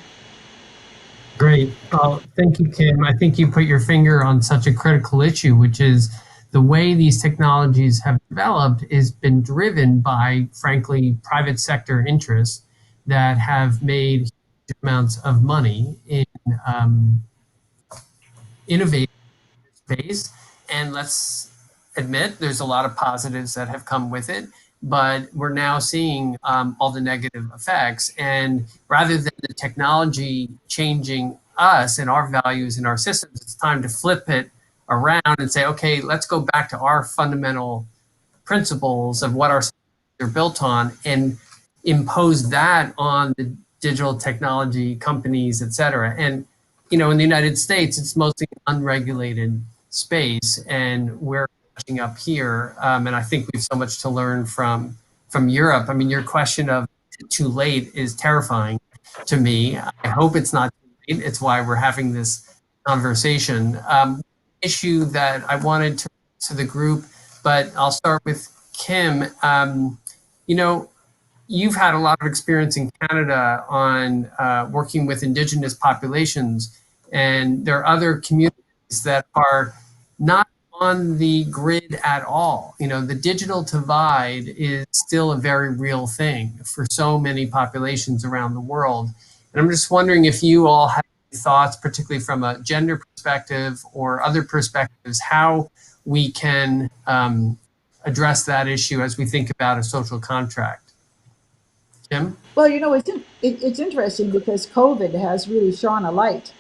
Great. Well, thank you, Kim. I think you put your finger on such a critical issue, which is the way these technologies have developed has been driven by, frankly, private sector interests that have made huge amounts of money in innovating space. And let's admit there's a lot of positives that have come with it, but we're now seeing all the negative effects. And rather than the technology changing us and our values and our systems, it's time to flip it around and say, okay, let's go back to our fundamental principles of what our systems are built on and impose that on the digital technology companies, et cetera. And, in the United States, it's mostly unregulated space, and we're catching up here. And I think we have so much to learn from Europe. I mean, your question of too late is terrifying to me. I hope it's not too late. It's why we're having this conversation. Issue that I wanted to the group, but I'll start with Kim. You've had a lot of experience in Canada on working with Indigenous populations, and there are other communities that are not on the grid at all. The digital divide is still a very real thing for so many populations around the world. And I'm just wondering if you all have any thoughts, particularly from a gender perspective or other perspectives, how we can address that issue as we think about a social contract. Kim? Well, it's interesting because COVID has really shone a light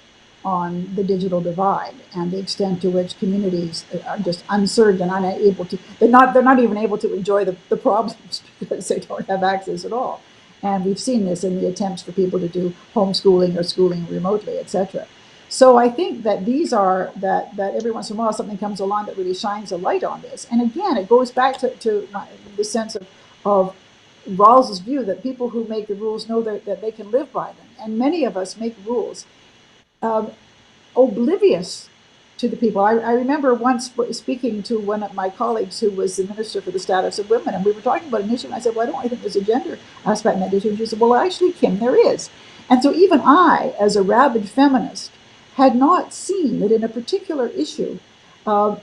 on the digital divide and the extent to which communities are just unserved and unable to, they're not even able to enjoy the problems because they don't have access at all. And we've seen this in the attempts for people to do homeschooling or schooling remotely, etc. So I think that these are that every once in a while something comes along that really shines a light on this. And again, it goes back to the sense of Rawls's view that people who make the rules know that they can live by them. And many of us make rules um, oblivious to the people. I remember once speaking to one of my colleagues who was the Minister for the Status of Women, and we were talking about an issue, and I said, well, I don't think there's a gender aspect in that issue. And she said, well, actually, Kim, there is. And so even I, as a rabid feminist, had not seen that in a particular issue,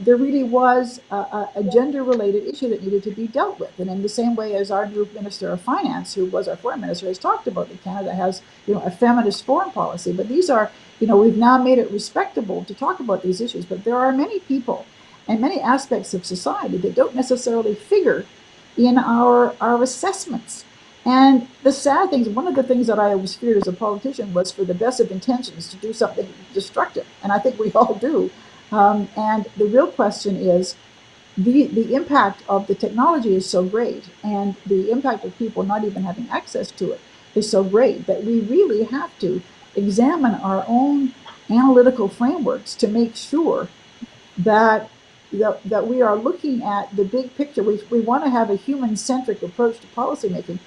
there really was a gender-related issue that needed to be dealt with. And in the same way as our new Minister of Finance, who was our foreign minister, has talked about that Canada has, a feminist foreign policy. But these are, we've now made it respectable to talk about these issues. But there are many people and many aspects of society that don't necessarily figure in our assessments. And the sad thing is, one of the things that I always feared as a politician was for the best of intentions to do something destructive. And I think we all do. And the real question is, the impact of the technology is so great, and the impact of people not even having access to it is so great that we really have to examine our own analytical frameworks to make sure that that we are looking at the big picture. We want to have a human-centric approach to policymaking,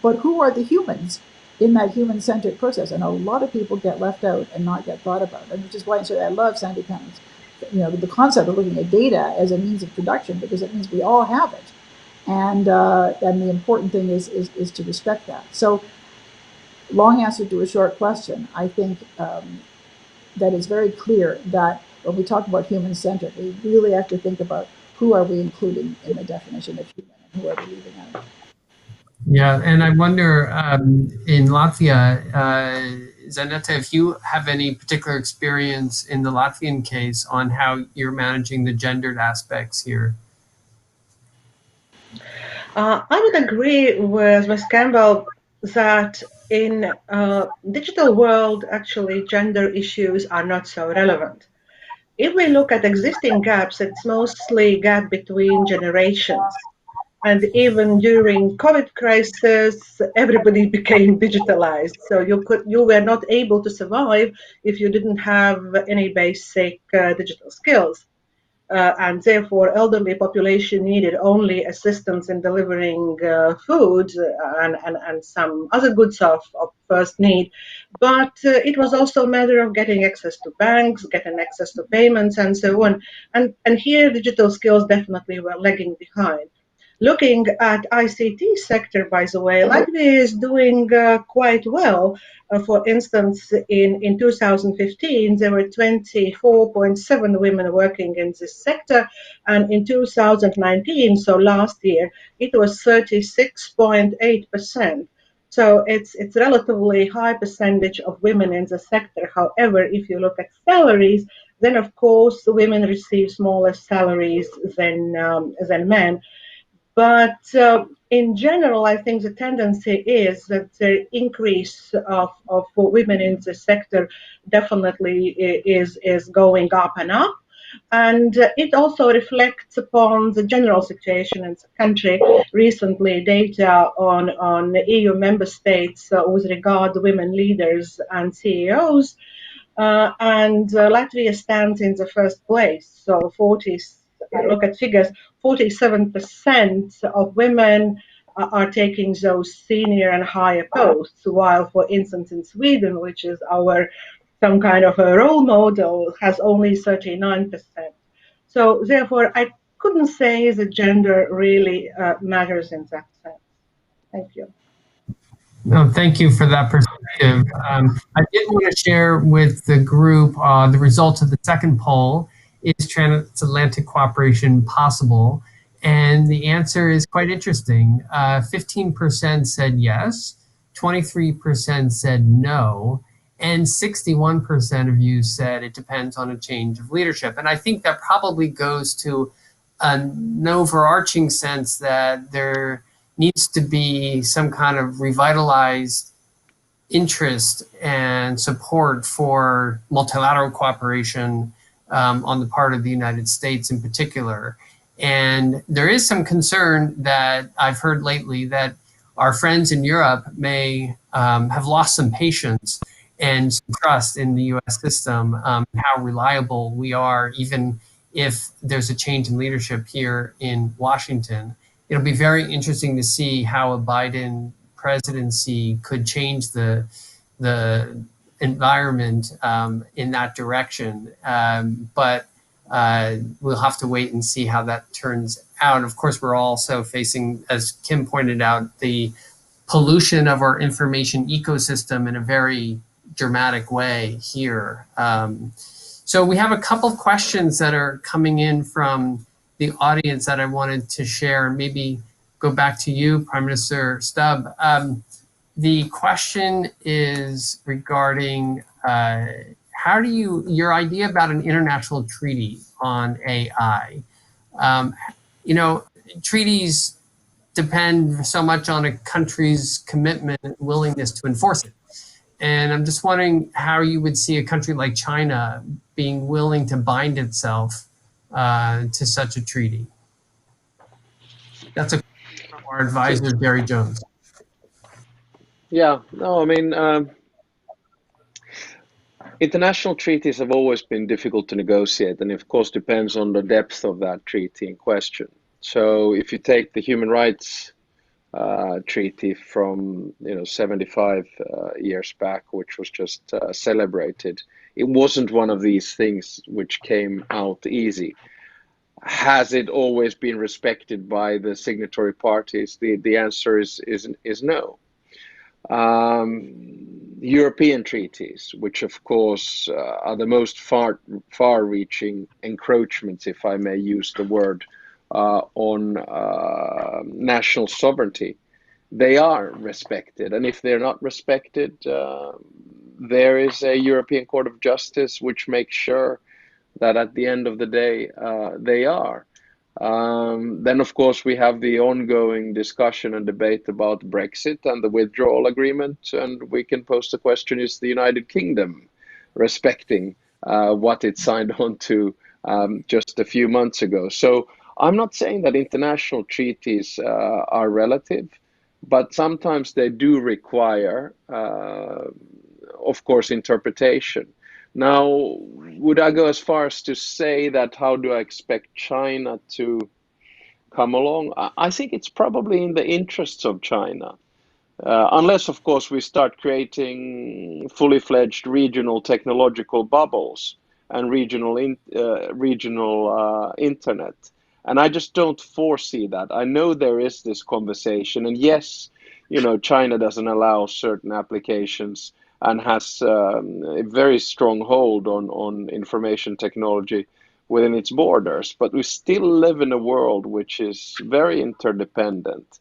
but who are the humans in that human-centric process? And a lot of people get left out and not get thought about. And which is why I love Sandy Penn's, the concept of looking at data as a means of production, because it means we all have it. And the important thing is to respect that. So, long answer to a short question. I think that it's very clear that when we talk about human-centric, we really have to think about who are we including in the definition of human and who are we leaving out. Yeah, and I wonder in Latvia, Zaneta, if you have any particular experience in the Latvian case on how you're managing the gendered aspects here. I would agree with Ms. Campbell that in digital world, actually, gender issues are not so relevant. If we look at existing gaps, it's mostly gap between generations. And even during COVID crisis, everybody became digitalized. So you were not able to survive if you didn't have any basic digital skills. And therefore, elderly population needed only assistance in delivering food and some other goods of first need. But it was also a matter of getting access to banks, getting access to payments, and so on. And here, digital skills definitely were lagging behind. Looking at ICT sector, by the way, Latvia is doing quite well. For instance, in 2015, there were 24.7 women working in this sector, and in 2019, so last year, it was 36.8%. So it's relatively high percentage of women in the sector. However, if you look at salaries, then of course women receive smaller salaries than men. But in general, I think the tendency is that the increase of women in the sector definitely is going up and up. And it also reflects upon the general situation in the country. Recently, data on EU member states with regard to women leaders and CEOs, and Latvia stands in the first place. So look at figures, 47% of women are taking those senior and higher posts, while, for instance, in Sweden, which is some kind of a role model, has only 39%. So therefore, I couldn't say the gender really matters in that sense. Thank you. No, thank you for that perspective. I did want to share with the group the results of the second poll. Is transatlantic cooperation possible? And the answer is quite interesting. 15% said yes, 23% said no, and 61% of you said it depends on a change of leadership. And I think that probably goes to an overarching sense that there needs to be some kind of revitalized interest and support for multilateral cooperation on the part of the United States in particular. And there is some concern that I've heard lately that our friends in Europe may have lost some patience and some trust in the US system, how reliable we are, even if there's a change in leadership here in Washington. It'll be very interesting to see how a Biden presidency could change the environment in that direction. But we'll have to wait and see how that turns out. Of course, we're also facing, as Kim pointed out, the pollution of our information ecosystem in a very dramatic way here. So we have a couple of questions that are coming in from the audience that I wanted to share. Maybe go back to you, Prime Minister Stubb. The question is regarding how do your idea about an international treaty on AI. Treaties depend so much on a country's commitment and willingness to enforce it. And I'm just wondering how you would see a country like China being willing to bind itself to such a treaty. That's a question from our advisor, Gary Jones. Yeah, no, I mean, international treaties have always been difficult to negotiate, and of course depends on the depth of that treaty in question. So if you take the human rights treaty from 75 years back, which was just celebrated, it wasn't one of these things which came out easy. Has it always been respected by the signatory parties? The answer is no. European treaties, which of course are the most far-reaching encroachments, if I may use the word, on national sovereignty, they are respected. And if they're not respected, there is a European Court of Justice which makes sure that at the end of the day, they are. Then, of course, we have the ongoing discussion and debate about Brexit and the withdrawal agreement. And we can pose the question, is the United Kingdom respecting what it signed on to just a few months ago? So I'm not saying that international treaties are relative, but sometimes they do require, of course, interpretation. Now, would I go as far as to say that how do I expect China to come along? I think it's probably in the interests of China, unless, of course, we start creating fully fledged regional technological bubbles and regional internet. And I just don't foresee that. I know there is this conversation, and yes, China doesn't allow certain applications and has a very strong hold on information technology within its borders. But we still live in a world which is very interdependent.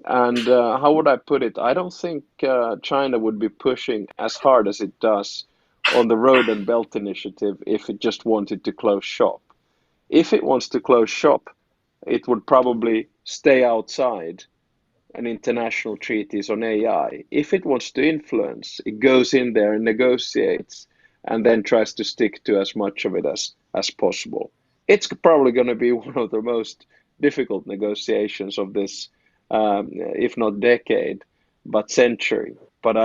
And how would I put it? I don't think China would be pushing as hard as it does on the Road and Belt Initiative if it just wanted to close shop. If it wants to close shop, it would probably stay outside an international treaties on AI. If it wants to influence, it goes in there and negotiates and then tries to stick to as much of it as possible. It's probably going to be one of the most difficult negotiations of this, if not decade, but century. But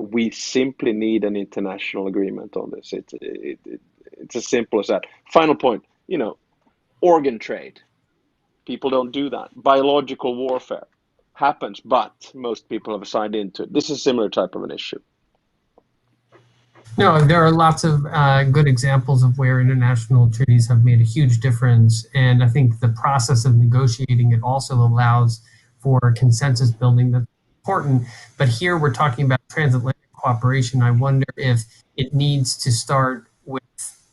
we simply need an international agreement on this. It's as simple as that. Final point, organ trade. People don't do that. Biological warfare happens, but most people have signed into it. This is a similar type of an issue. No, there are lots of good examples of where international treaties have made a huge difference. And I think the process of negotiating it also allows for consensus building that's important. But here we're talking about transatlantic cooperation. I wonder if it needs to start with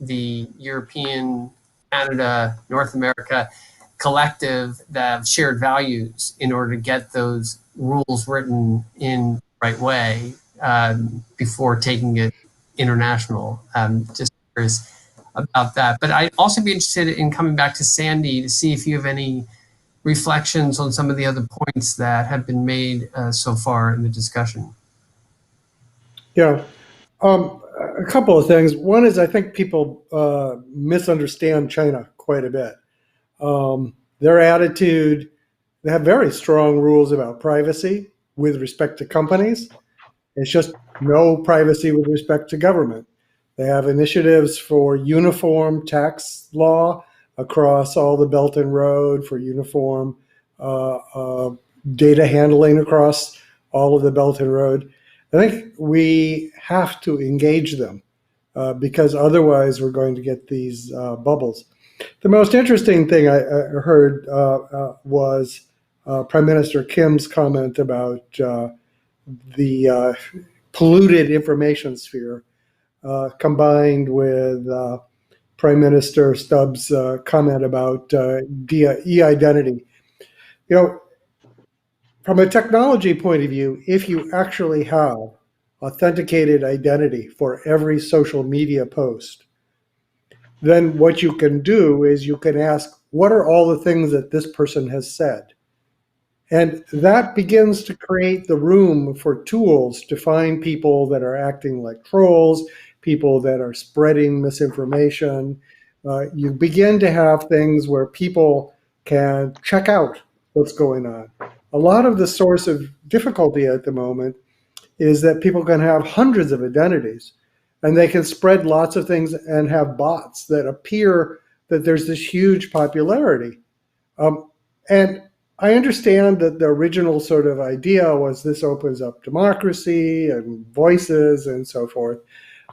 the European, Canada, North America collective that have shared values in order to get those rules written in the right way before taking it international. Just curious about that. But I'd also be interested in coming back to Sandy to see if you have any reflections on some of the other points that have been made so far in the discussion. Yeah. A couple of things. One is I think people misunderstand China quite a bit. Their attitude, they have very strong rules about privacy with respect to companies. It's just no privacy with respect to government. They have initiatives for uniform tax law across all the Belt and Road, for uniform uh, uh, data handling across all of the Belt and Road. I think we have to engage them because otherwise we're going to get these bubbles. The most interesting thing I heard was Prime Minister Kim's comment about the polluted information sphere, combined with Prime Minister Stubbs' comment about e-identity. You know, from a technology point of view, if you actually have authenticated identity for every social media post, then what you can do is you can ask, what are all the things that this person has said? And that begins to create the room for tools to find people that are acting like trolls, people that are spreading misinformation. You begin to have things where people can check out what's going on. A lot of the source of difficulty at the moment is that people can have hundreds of identities and they can spread lots of things and have bots that appear that there's this huge popularity. And I understand that the original sort of idea was this opens up democracy and voices and so forth.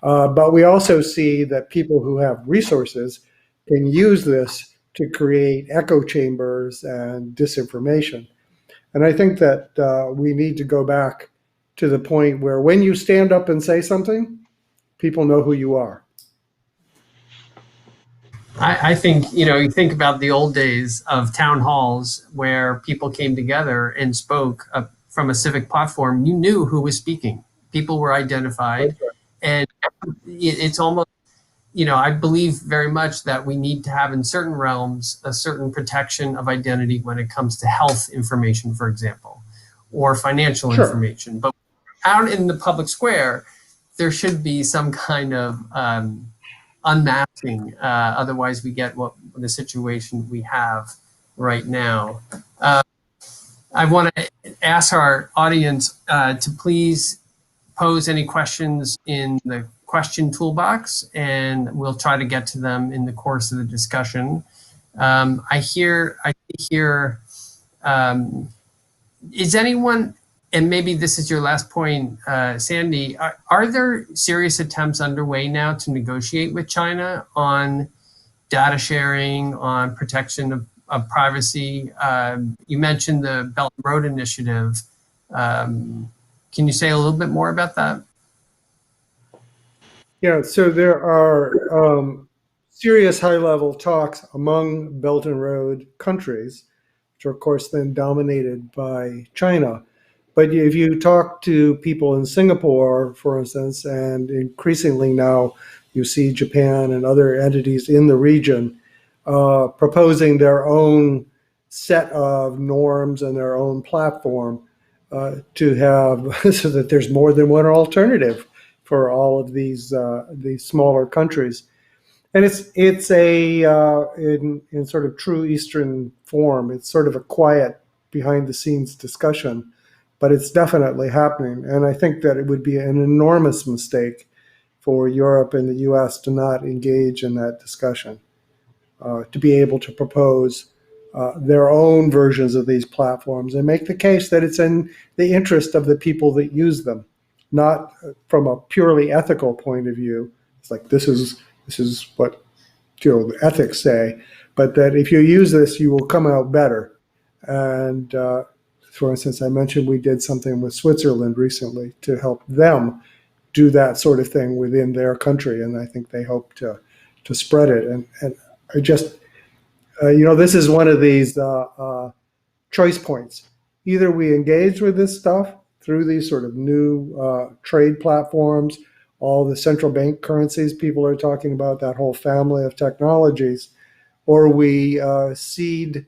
But we also see that people who have resources can use this to create echo chambers and disinformation. And I think that we need to go back to the point where when you stand up and say something, people know who you are. I think, you think about the old days of town halls where people came together and spoke from a civic platform. You knew who was speaking. People were identified. And it's almost, I believe very much that we need to have in certain realms a certain protection of identity when it comes to health information, for example, or financial Sure. information. But out in the public square, there should be some kind of unmasking. Otherwise, we get what the situation we have right now. I want to ask our audience to please pose any questions in the question toolbox, and we'll try to get to them in the course of the discussion. I hear, is anyone, and maybe this is your last point, Sandy, are there serious attempts underway now to negotiate with China on data sharing, on protection of privacy? You mentioned the Belt and Road Initiative. Can you say a little bit more about that? Yeah, so there are serious high-level talks among Belt and Road countries, which are, of course, then dominated by China. But if you talk to people in Singapore, for instance, and increasingly now you see Japan and other entities in the region proposing their own set of norms and their own platform to have so that there's more than one alternative for all of these smaller countries. And it's a in sort of true Eastern form. It's sort of a quiet behind the scenes discussion, but it's definitely happening. And I think that it would be an enormous mistake for Europe and the US to not engage in that discussion, to be able to propose their own versions of these platforms and make the case that it's in the interest of the people that use them, not from a purely ethical point of view. It's like this is what the ethics say, but that if you use this, you will come out better. And for instance, I mentioned we did something with Switzerland recently to help them do that sort of thing within their country, and I think they hope to spread it. And I just this is one of these choice points. Either we engage with this stuff through these sort of new trade platforms, all the central bank currencies people are talking about, that whole family of technologies, or we cede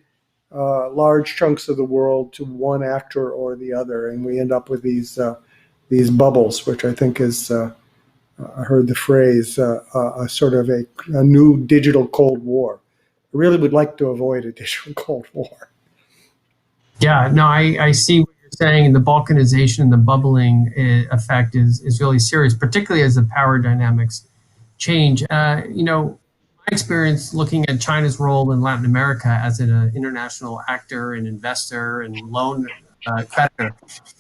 large chunks of the world to one actor or the other, and we end up with these these bubbles, which I think is, I heard the phrase, a sort of a new digital Cold War. I really would like to avoid a digital Cold War. Yeah, no, I see what you're saying. The balkanization and the bubbling effect is really serious, particularly as the power dynamics change. My experience looking at China's role in Latin America as an international actor and investor and loan creditor,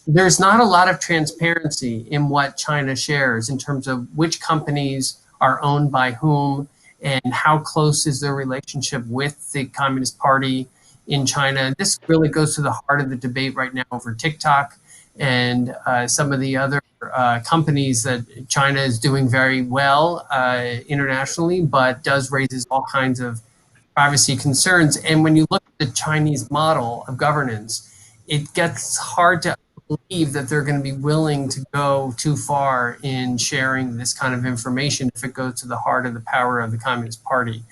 there's not a lot of transparency in what China shares in terms of which companies are owned by whom and how close is their relationship with the Communist Party in China. This really goes to the heart of the debate right now over TikTok and some of the other companies that China is doing very well internationally, but does raises all kinds of privacy concerns. And when you look at the Chinese model of governance, it gets hard to believe that they're going to be willing to go too far in sharing this kind of information if it goes to the heart of the power of the Communist Party.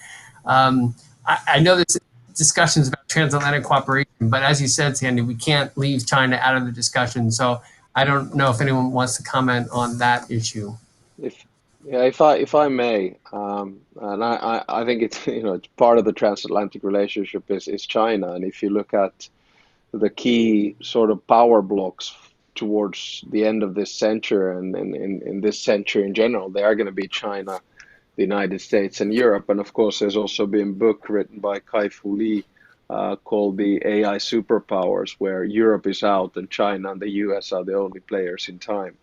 I know this discussions about transatlantic cooperation, but as you said, Sandy, we can't leave China out of the discussion. So I don't know if anyone wants to comment on that issue. If yeah, if I may, and I think it's it's part of the transatlantic relationship is China, and if you look at the key sort of power blocks towards the end of this century and in this century in general, they are going to be China, the United States, and Europe. And of course, there's also been a book written by Kai-Fu Lee called The AI Superpowers, where Europe is out and China and the US are the only players in town.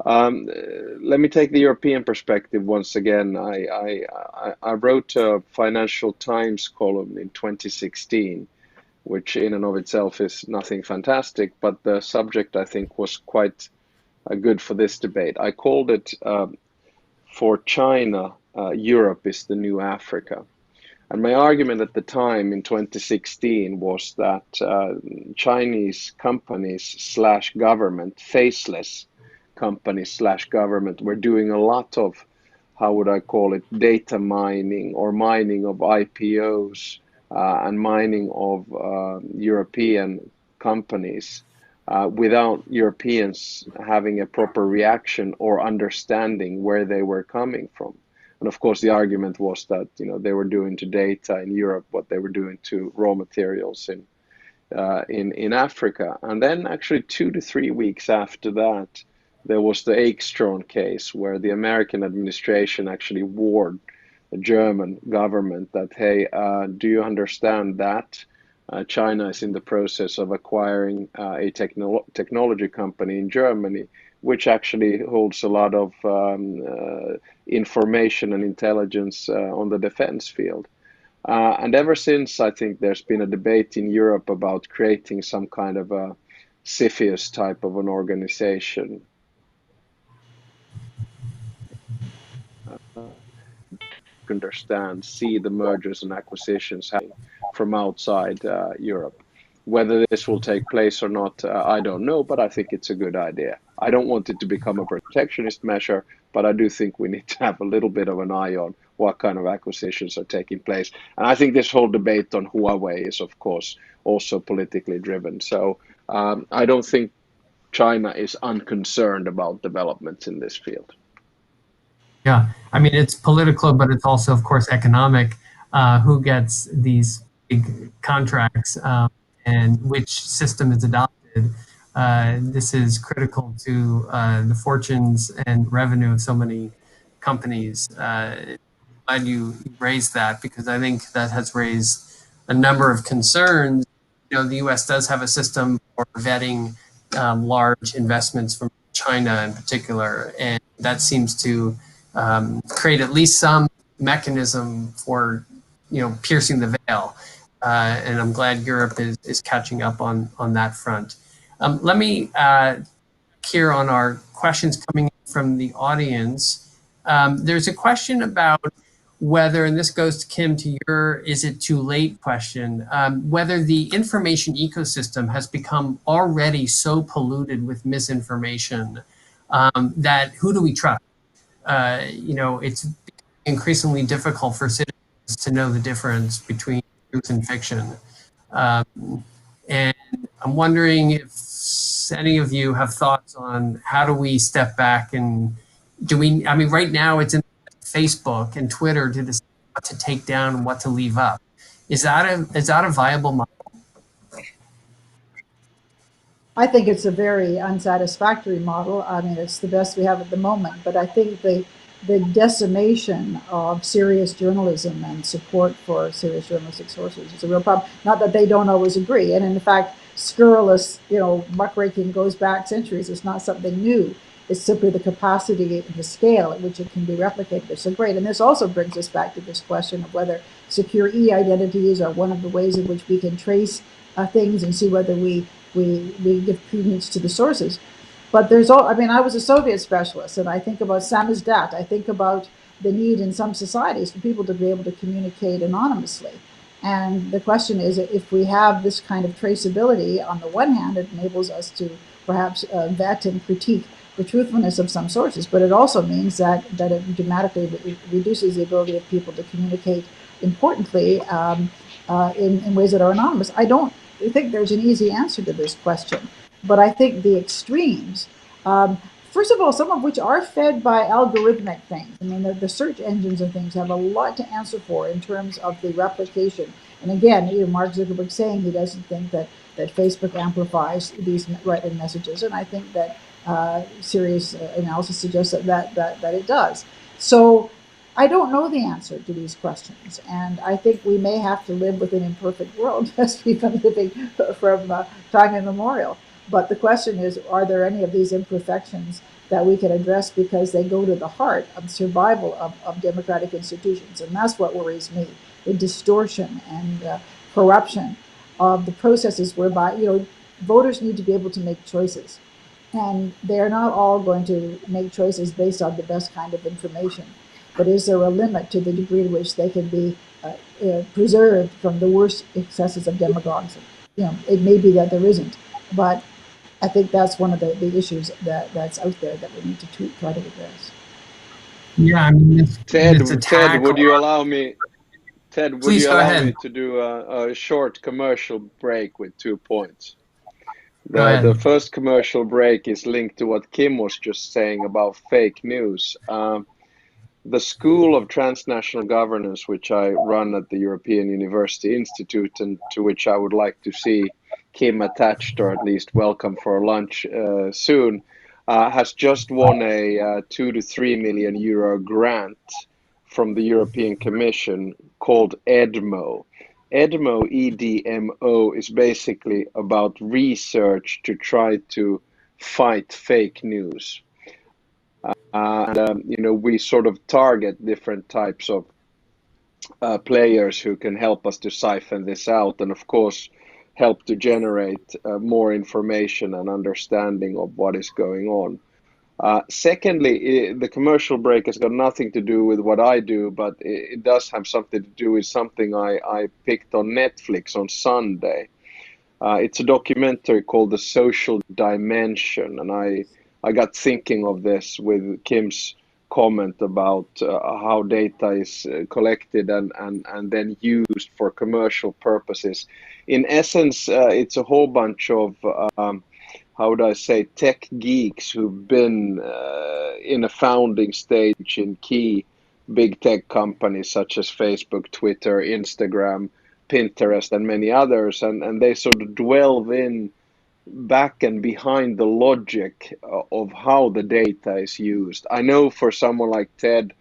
Let me take the European perspective once again. I wrote a Financial Times column in 2016, which in and of itself is nothing fantastic, but the subject I think was quite good for this debate. I called it For China, Europe is the new Africa. And my argument at the time in 2016 was that Chinese companies slash government, faceless companies slash government, were doing a lot of, how would I call it, data mining or mining of IPOs and mining of European companies without Europeans having a proper reaction or understanding where they were coming from. And of course, the argument was that they were doing to data in Europe what they were doing to raw materials in Africa. And then actually 2 to 3 weeks after that, there was the Ekstrom case where the American administration actually warned the German government that, hey, do you understand that China is in the process of acquiring a technology company in Germany, which actually holds a lot of information and intelligence on the defense field. And ever since, I think there's been a debate in Europe about creating some kind of a CFIUS type of an organization. Understand, see the mergers and acquisitions happening from outside Europe. Whether this will take place or not, I don't know, but I think it's a good idea. I don't want it to become a protectionist measure, but I do think we need to have a little bit of an eye on what kind of acquisitions are taking place. And I think this whole debate on Huawei is, of course, also politically driven. So I don't think China is unconcerned about developments in this field. Yeah, I mean, it's political, but it's also, of course, economic. Who gets these big contracts and which system is adopted? This is critical to the fortunes and revenue of so many companies. Glad you raised that because I think that has raised a number of concerns. The U.S. does have a system for vetting large investments from China in particular, and that seems to create at least some mechanism for piercing the veil. And I'm glad Europe is catching up on that front. Let me here on our questions coming from the audience. There's a question about whether, and this goes to Kim, to your is it too late question, whether the information ecosystem has become already so polluted with misinformation that who do we trust? It's increasingly difficult for citizens to know the difference between truth and fiction. And I'm wondering if does any of you have thoughts on how do we step back and I mean, right now it's in Facebook and Twitter to decide what to take down and what to leave up. Is that a viable model? I think it's a very unsatisfactory model. I mean, it's the best we have at the moment, but I think the decimation of serious journalism and support for serious journalistic sources is a real problem. Not that they don't always agree, and in fact, scurrilous, muckraking goes back centuries. It's not something new. It's simply the capacity, the scale at which it can be replicated is so great. And this also brings us back to this question of whether secure e-identities are one of the ways in which we can trace things and see whether we give credence to the sources. But I mean, I was a Soviet specialist, and I think about samizdat. I think about the need in some societies for people to be able to communicate anonymously. And the question is, if we have this kind of traceability, on the one hand, it enables us to perhaps vet and critique the truthfulness of some sources, but it also means that it dramatically reduces the ability of people to communicate importantly in ways that are anonymous. I don't think there's an easy answer to this question, but I think the extremes, first of all, some of which are fed by algorithmic things. I mean, the search engines and things have a lot to answer for in terms of the replication. And again, Mark Zuckerberg saying he doesn't think that Facebook amplifies these right-wing messages, and I think that serious analysis suggests that it does. So I don't know the answer to these questions, and I think we may have to live with an imperfect world as we've been living from time immemorial. But the question is, are there any of these imperfections that we can address because they go to the heart of survival of democratic institutions? And that's what worries me, the distortion and corruption of the processes whereby, voters need to be able to make choices. And they're not all going to make choices based on the best kind of information. But is there a limit to the degree to which they can be preserved from the worst excesses of demagogues? It may be that there isn't, but I think that's one of the issues that's out there that we need to try to address. Yeah, I mean, Ted, attack. would you allow me? Ted, would Please you go allow ahead. me to do a short commercial break with 2 points? Go ahead. The first commercial break is linked to what Kim was just saying about fake news. The School of Transnational Governance, which I run at the European University Institute, and to which I would like to see Kim attached, or at least welcome for lunch soon, has just won a 2 to 3 million euro grant from the European Commission called EDMO. EDMO, EDMO, is basically about research to try to fight fake news. We sort of target different types of players who can help us to siphon this out, and of course help to generate more information and understanding of what is going on. Secondly, the commercial break has got nothing to do with what I do, but it does have something to do with something I picked on Netflix on Sunday. It's a documentary called The Social Dimension, and I got thinking of this with Kim's comment about how data is collected and then used for commercial purposes. In essence, it's a whole bunch of how would I say, tech geeks who've been in a founding stage in key big tech companies such as Facebook, Twitter, Instagram, Pinterest, and many others, and they sort of delve in back and behind the logic of how the data is used. I know for someone like Ted,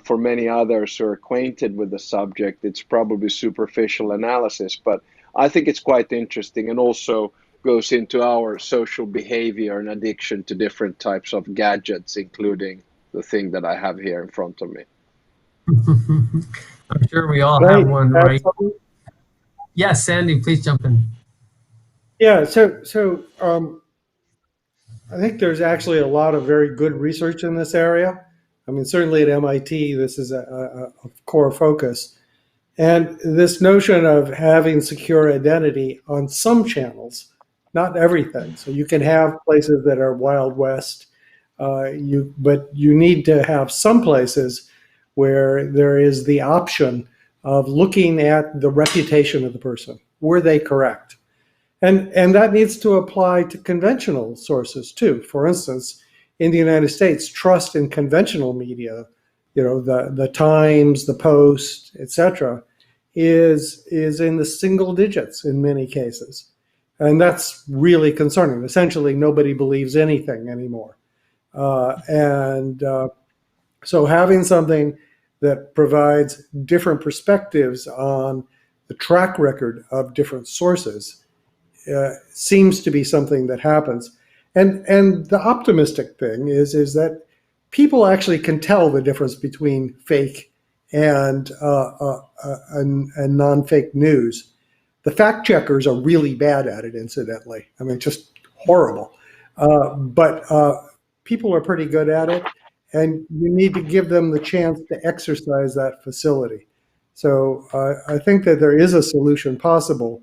for many others who are acquainted with the subject, it's probably superficial analysis, but I think it's quite interesting and also goes into our social behavior and addiction to different types of gadgets, including the thing that I have here in front of me. I'm sure we all have one, right? Yes, Sandy, please jump in. Yeah, so I think there's actually a lot of very good research in this area. I mean, certainly at MIT, this is a core focus. And this notion of having secure identity on some channels, not everything. So you can have places that are Wild West, but you need to have some places where there is the option of looking at the reputation of the person. Were they correct? And that needs to apply to conventional sources too. For instance, in the United States, trust in conventional media, the Times, the Post, etc., is in the single digits in many cases. And that's really concerning. Essentially, nobody believes anything anymore. So having something that provides different perspectives on the track record of different sources seems to be something that happens. And the optimistic thing is that people actually can tell the difference between fake and non-fake news. The fact checkers are really bad at it, incidentally. I mean, just horrible. But people are pretty good at it, and you need to give them the chance to exercise that facility. So I think that there is a solution possible,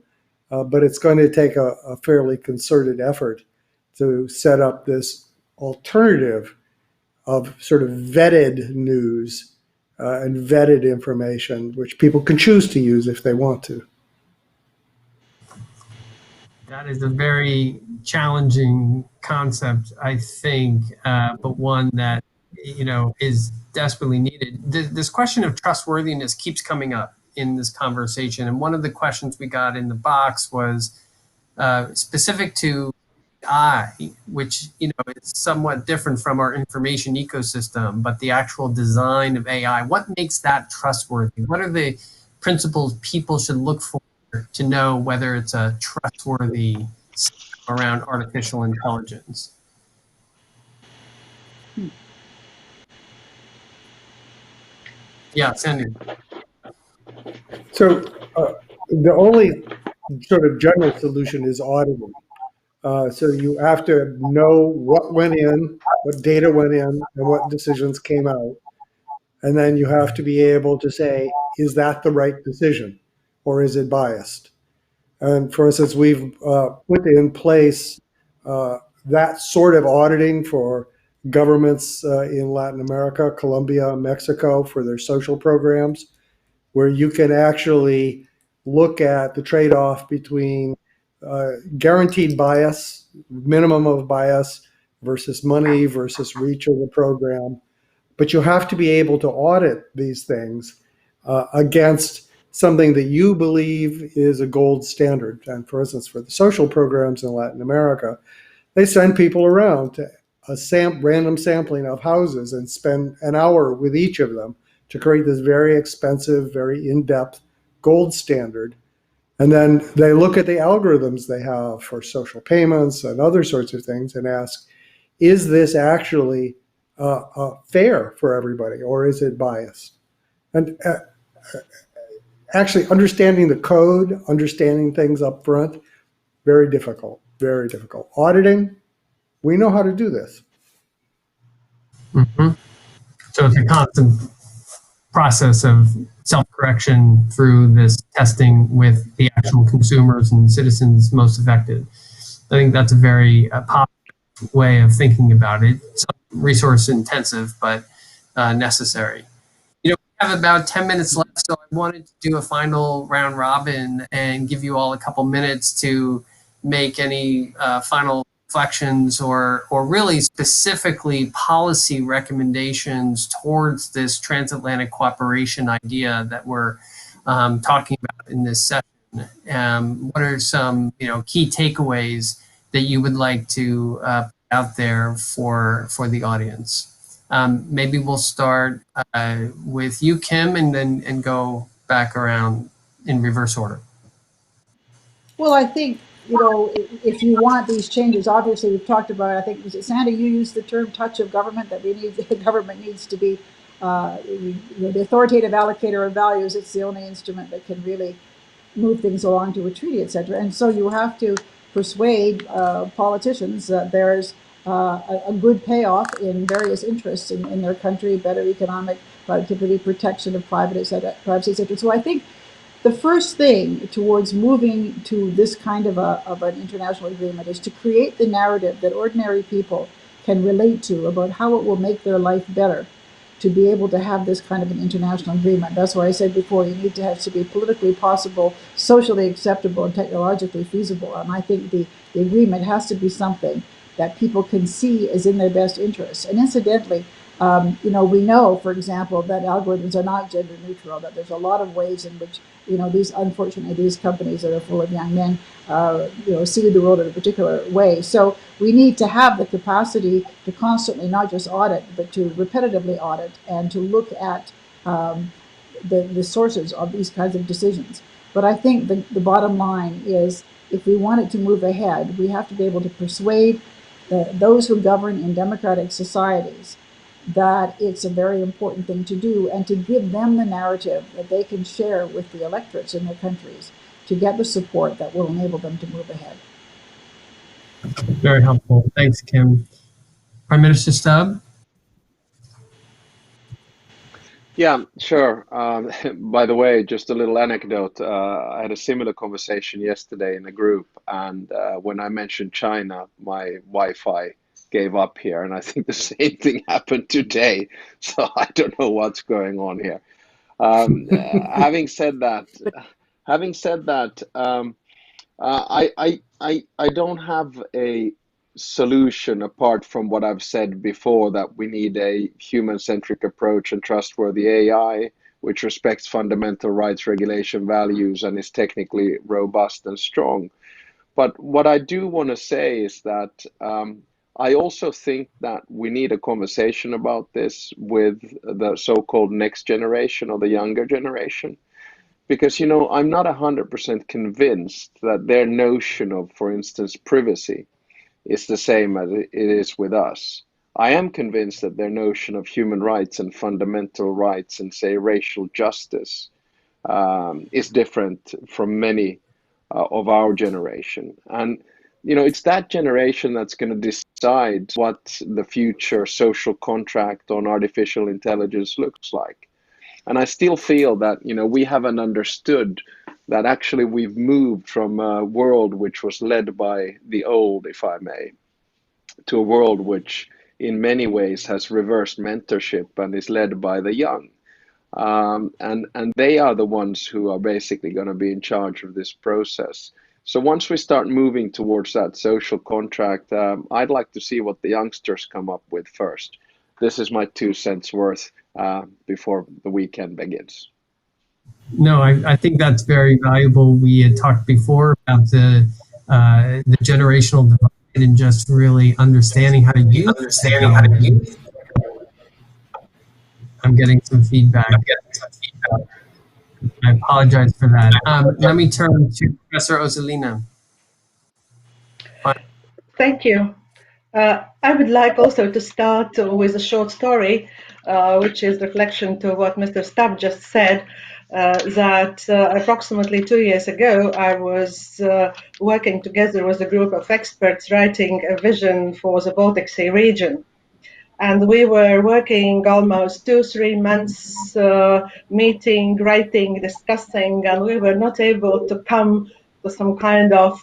but it's going to take a fairly concerted effort to set up this alternative of sort of vetted news and vetted information, which people can choose to use if they want to. That is a very challenging concept, I think, but one that is desperately needed. This question of trustworthiness keeps coming up in this conversation, and one of the questions we got in the box was specific to AI, which is somewhat different from our information ecosystem, but the actual design of AI. What makes that trustworthy? What are the principles people should look for to know whether it's a trustworthy system around artificial intelligence? Yeah, Sandy. So the only sort of general solution is auditing. So you have to know what went in, what data went in, and what decisions came out. And then you have to be able to say, is that the right decision or is it biased? And for instance, we've put in place that sort of auditing for governments in Latin America, Colombia, Mexico, for their social programs, where you can actually look at the trade-off between guaranteed bias, minimum of bias, versus money versus reach of the program. But you have to be able to audit these things against something that you believe is a gold standard. And for instance, for the social programs in Latin America, they send people around to a random sampling of houses and spend an hour with each of them to create this very expensive, very in-depth gold standard. And then they look at the algorithms they have for social payments and other sorts of things and ask, is this actually fair for everybody, or is it biased? And actually understanding the code, understanding things up front, very difficult, very difficult. Auditing, we know how to do this. Mm-hmm. So it's a constant process of self-correction through this testing with the actual consumers and citizens most affected. I think that's a very positive way of thinking about it. It's resource intensive, but necessary. We have about 10 minutes left, so I wanted to do a final round robin and give you all a couple minutes to make any final reflections or really specifically policy recommendations towards this transatlantic cooperation idea that we're talking about in this session. What are some key takeaways that you would like to put out there for the audience? Maybe we'll start with you, Kim, and go back around in reverse order. Well, I think, if you want these changes, obviously we've talked about, I think, was it Sandy, you used the term touch of government, that the government needs to be the authoritative allocator of values. It's the only instrument that can really move things along to a treaty, etc. And so you have to persuade politicians that there's a good payoff in various interests in their country, better economic productivity, protection of privacy, etc. So I think the first thing towards moving to this kind of an international agreement is to create the narrative that ordinary people can relate to about how it will make their life better. to be able to have this kind of an international agreement. That's why I said before, you need to have to be politically possible, socially acceptable, and technologically feasible. And I think the agreement has to be something that people can see is in their best interests. And incidentally, we know, for example, that algorithms are not gender neutral, that there's a lot of ways in which, unfortunately, these companies that are full of young men, see the world in a particular way. So we need to have the capacity to constantly not just audit, but to repetitively audit and to look at the sources of these kinds of decisions. But I think the bottom line is, if we want it to move ahead, we have to be able to persuade those who govern in democratic societies that it's a very important thing to do, and to give them the narrative that they can share with the electorates in their countries to get the support that will enable them to move ahead. Very helpful. Thanks, Kim. Prime Minister Stubb? Yeah, sure. By the way, just a little anecdote. I had a similar conversation yesterday in a group, and when I mentioned China, my Wi-Fi gave up here, and I think the same thing happened today. So I don't know what's going on here. Having said that, having said that, I don't have a solution apart from what I've said before, that we need a human-centric approach and trustworthy AI which respects fundamental rights, regulation, values, and is technically robust and strong. But what I do want to say is that I also think that we need a conversation about this with the so-called next generation or the younger generation. Because, I'm not 100% convinced that their notion of, for instance, privacy is the same as it is with us. I am convinced that their notion of human rights and fundamental rights and, say, racial justice is different from many of our generation. And, it's that generation that's going to decide what the future social contract on artificial intelligence looks like. And I still feel that, we haven't understood that actually we've moved from a world which was led by the old, if I may, to a world which in many ways has reversed mentorship and is led by the young. And they are the ones who are basically going to be in charge of this process. So once we start moving towards that social contract, I'd like to see what the youngsters come up with first. This is my 2 cents worth before the weekend begins. No, I think that's very valuable. We had talked before about the generational divide and just really understanding how to use. I'm getting some feedback. I apologize for that. Let me turn to Professor Ozelina. Thank you. I would like also to start with a short story, which is reflection to what Mr. Stubb just said, that approximately 2 years ago, I was working together with a group of experts writing a vision for the Baltic Sea region. And we were working almost 2-3 months, meeting, writing, discussing, and we were not able to come to some kind of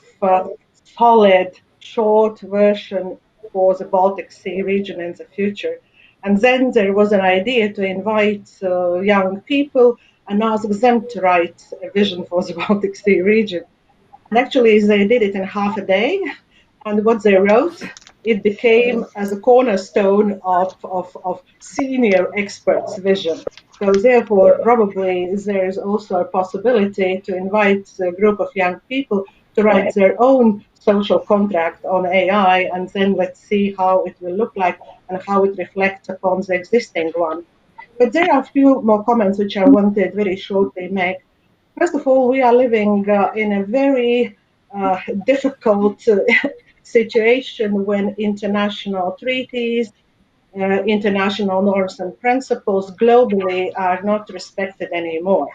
solid, short version for the Baltic Sea region in the future. And then there was an idea to invite young people and ask them to write a vision for the Baltic Sea region. And actually, they did it in half a day. And what they wrote, it became as a cornerstone of senior experts' vision. So therefore, probably there is also a possibility to invite a group of young people to write their own social contract on AI, and then let's see how it will look like and how it reflects upon the existing one. But there are a few more comments which I wanted very shortly make. First of all, we are living in a very difficult situation when international treaties, international norms and principles globally are not respected anymore.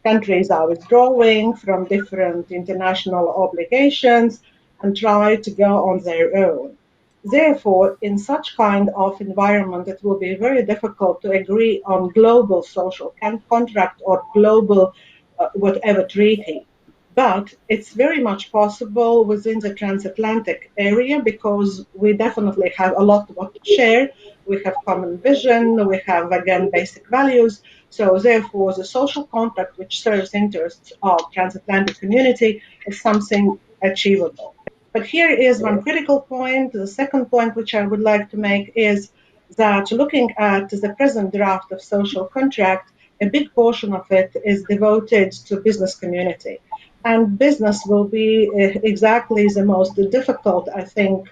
Countries are withdrawing from different international obligations and try to go on their own. Therefore, in such kind of environment, it will be very difficult to agree on global social contract or global whatever treaty. But it's very much possible within the transatlantic area because we definitely have a lot what to share. We have common vision, we have again basic values. So therefore the social contract which serves interests of transatlantic community is something achievable. But here is one critical point. The second point which I would like to make is that looking at the present draft of social contract, a big portion of it is devoted to business community. And business will be exactly the most difficult, I think,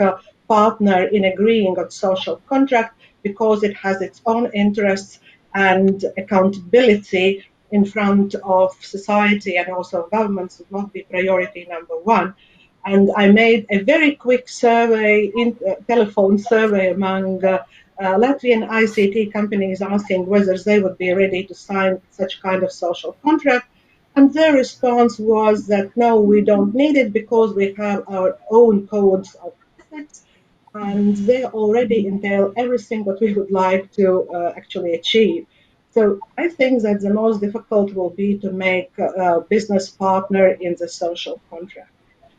partner in agreeing on social contract because it has its own interests and accountability in front of society and also governments would not be priority number one. And I made a very quick survey, telephone survey among Latvian ICT companies asking whether they would be ready to sign such kind of social contract. And their response was that no, we don't need it because we have our own codes of ethics and they already entail everything what we would like to actually achieve. So I think that the most difficult will be to make a business partner in the social contract.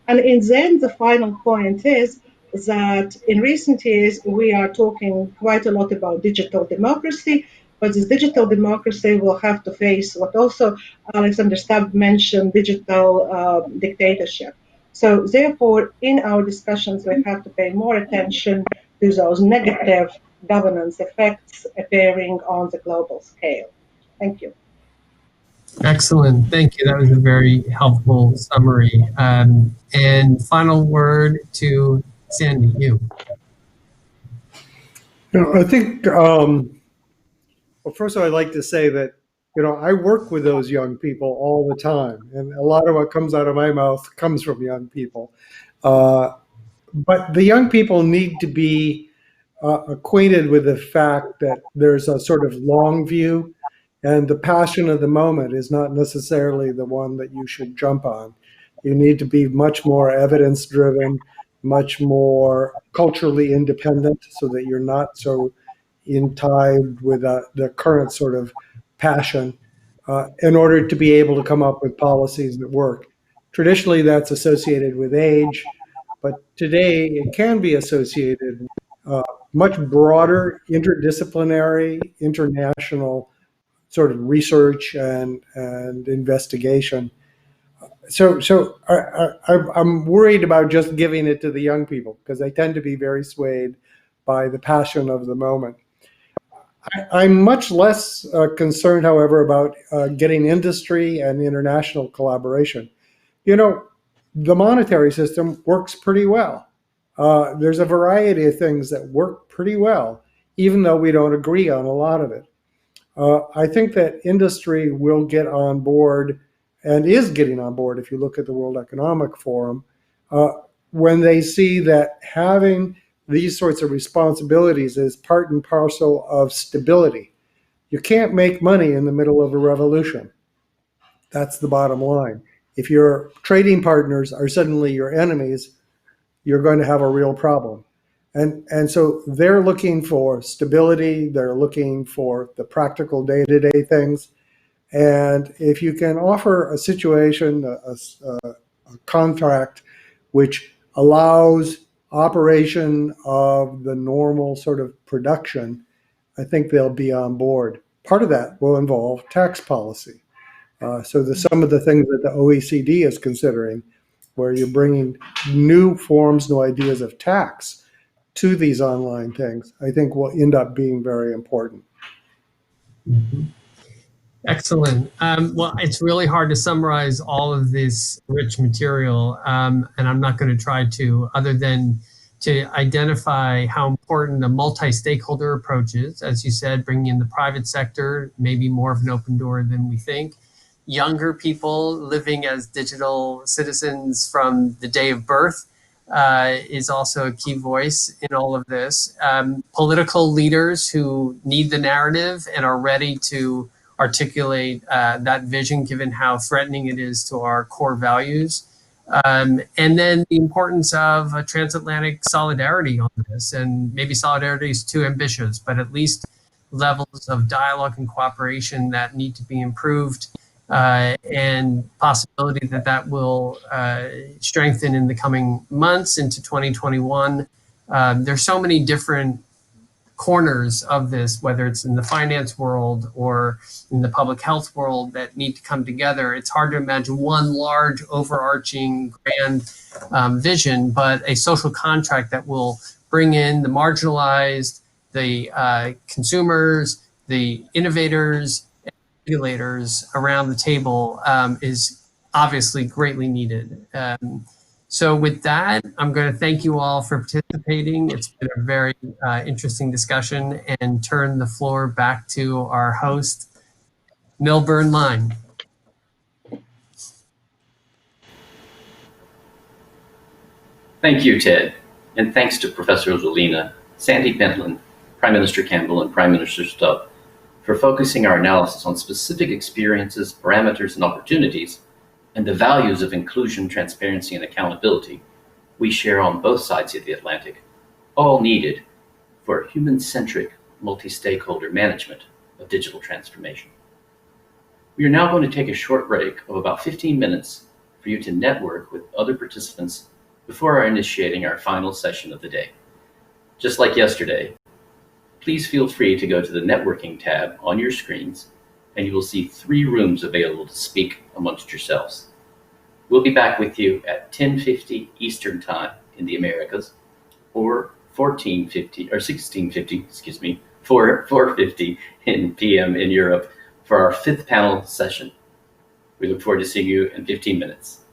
And in then the final point is that in recent years we are talking quite a lot about digital democracy, but this digital democracy will have to face what also Alexander Stubb mentioned, digital dictatorship. So therefore, in our discussions, we have to pay more attention to those negative governance effects appearing on the global scale. Thank you. Excellent. Thank you. That was a very helpful summary. And final word to Sandy, you. I think, well, first of all, I'd like to say that, I work with those young people all the time, and a lot of what comes out of my mouth comes from young people. But the young people need to be acquainted with the fact that there's a sort of long view, and the passion of the moment is not necessarily the one that you should jump on. You need to be much more evidence driven, much more culturally independent, so that you're not so tied with the current sort of passion in order to be able to come up with policies that work. Traditionally, that's associated with age, but today it can be associated much broader, interdisciplinary, international sort of research and investigation. So I'm worried about just giving it to the young people because they tend to be very swayed by the passion of the moment. I'm much less concerned, however, about getting industry and international collaboration. The monetary system works pretty well. There's a variety of things that work pretty well, even though we don't agree on a lot of it. I think that industry will get on board and is getting on board if you look at the World Economic Forum, uh, when they see that having these sorts of responsibilities is part and parcel of stability. You can't make money in the middle of a revolution. That's the bottom line. If your trading partners are suddenly your enemies, you're going to have a real problem. And so they're looking for stability. They're looking for the practical day-to-day things. And if you can offer a situation, a contract, which allows operation of the normal sort of production, I think they'll be on board. Part of that will involve tax policy. So some of the things that the OECD is considering, where you're bringing new forms, new ideas of tax to these online things, I think will end up being very important. Mm-hmm. Excellent. Well, it's really hard to summarize all of this rich material, and I'm not going to try to, other than to identify how important the multi-stakeholder approach is. As you said, bringing in the private sector, maybe more of an open door than we think. Younger people living as digital citizens from the day of birth is also a key voice in all of this. Political leaders who need the narrative and are ready to articulate that vision, given how threatening it is to our core values. And then the importance of a transatlantic solidarity on this, and maybe solidarity is too ambitious, but at least levels of dialogue and cooperation that need to be improved and possibility that that will strengthen in the coming months into 2021. There's so many different corners of this, whether it's in the finance world or in the public health world, that need to come together. It's hard to imagine one large, overarching, grand vision, but a social contract that will bring in the marginalized, the consumers, the innovators, regulators around the table is obviously greatly needed. So with that, I'm going to thank you all for participating. It's been a very interesting discussion, and turn the floor back to our host, Milburn Line. Thank you, Ted, and thanks to Professor Zolina, Sandy Pentland, Prime Minister Campbell, and Prime Minister Stubb for focusing our analysis on specific experiences, parameters, and opportunities, and the values of inclusion, transparency, and accountability we share on both sides of the Atlantic, all needed for human-centric, multi-stakeholder management of digital transformation. We are now going to take a short break of about 15 minutes for you to network with other participants before initiating our final session of the day. Just like yesterday, please feel free to go to the networking tab on your screens, and you will see 3 rooms available to speak amongst yourselves. We'll be back with you at 10:50 Eastern Time in the Americas, or 4:50 p.m. in Europe for our 5th panel session. We look forward to seeing you in 15 minutes.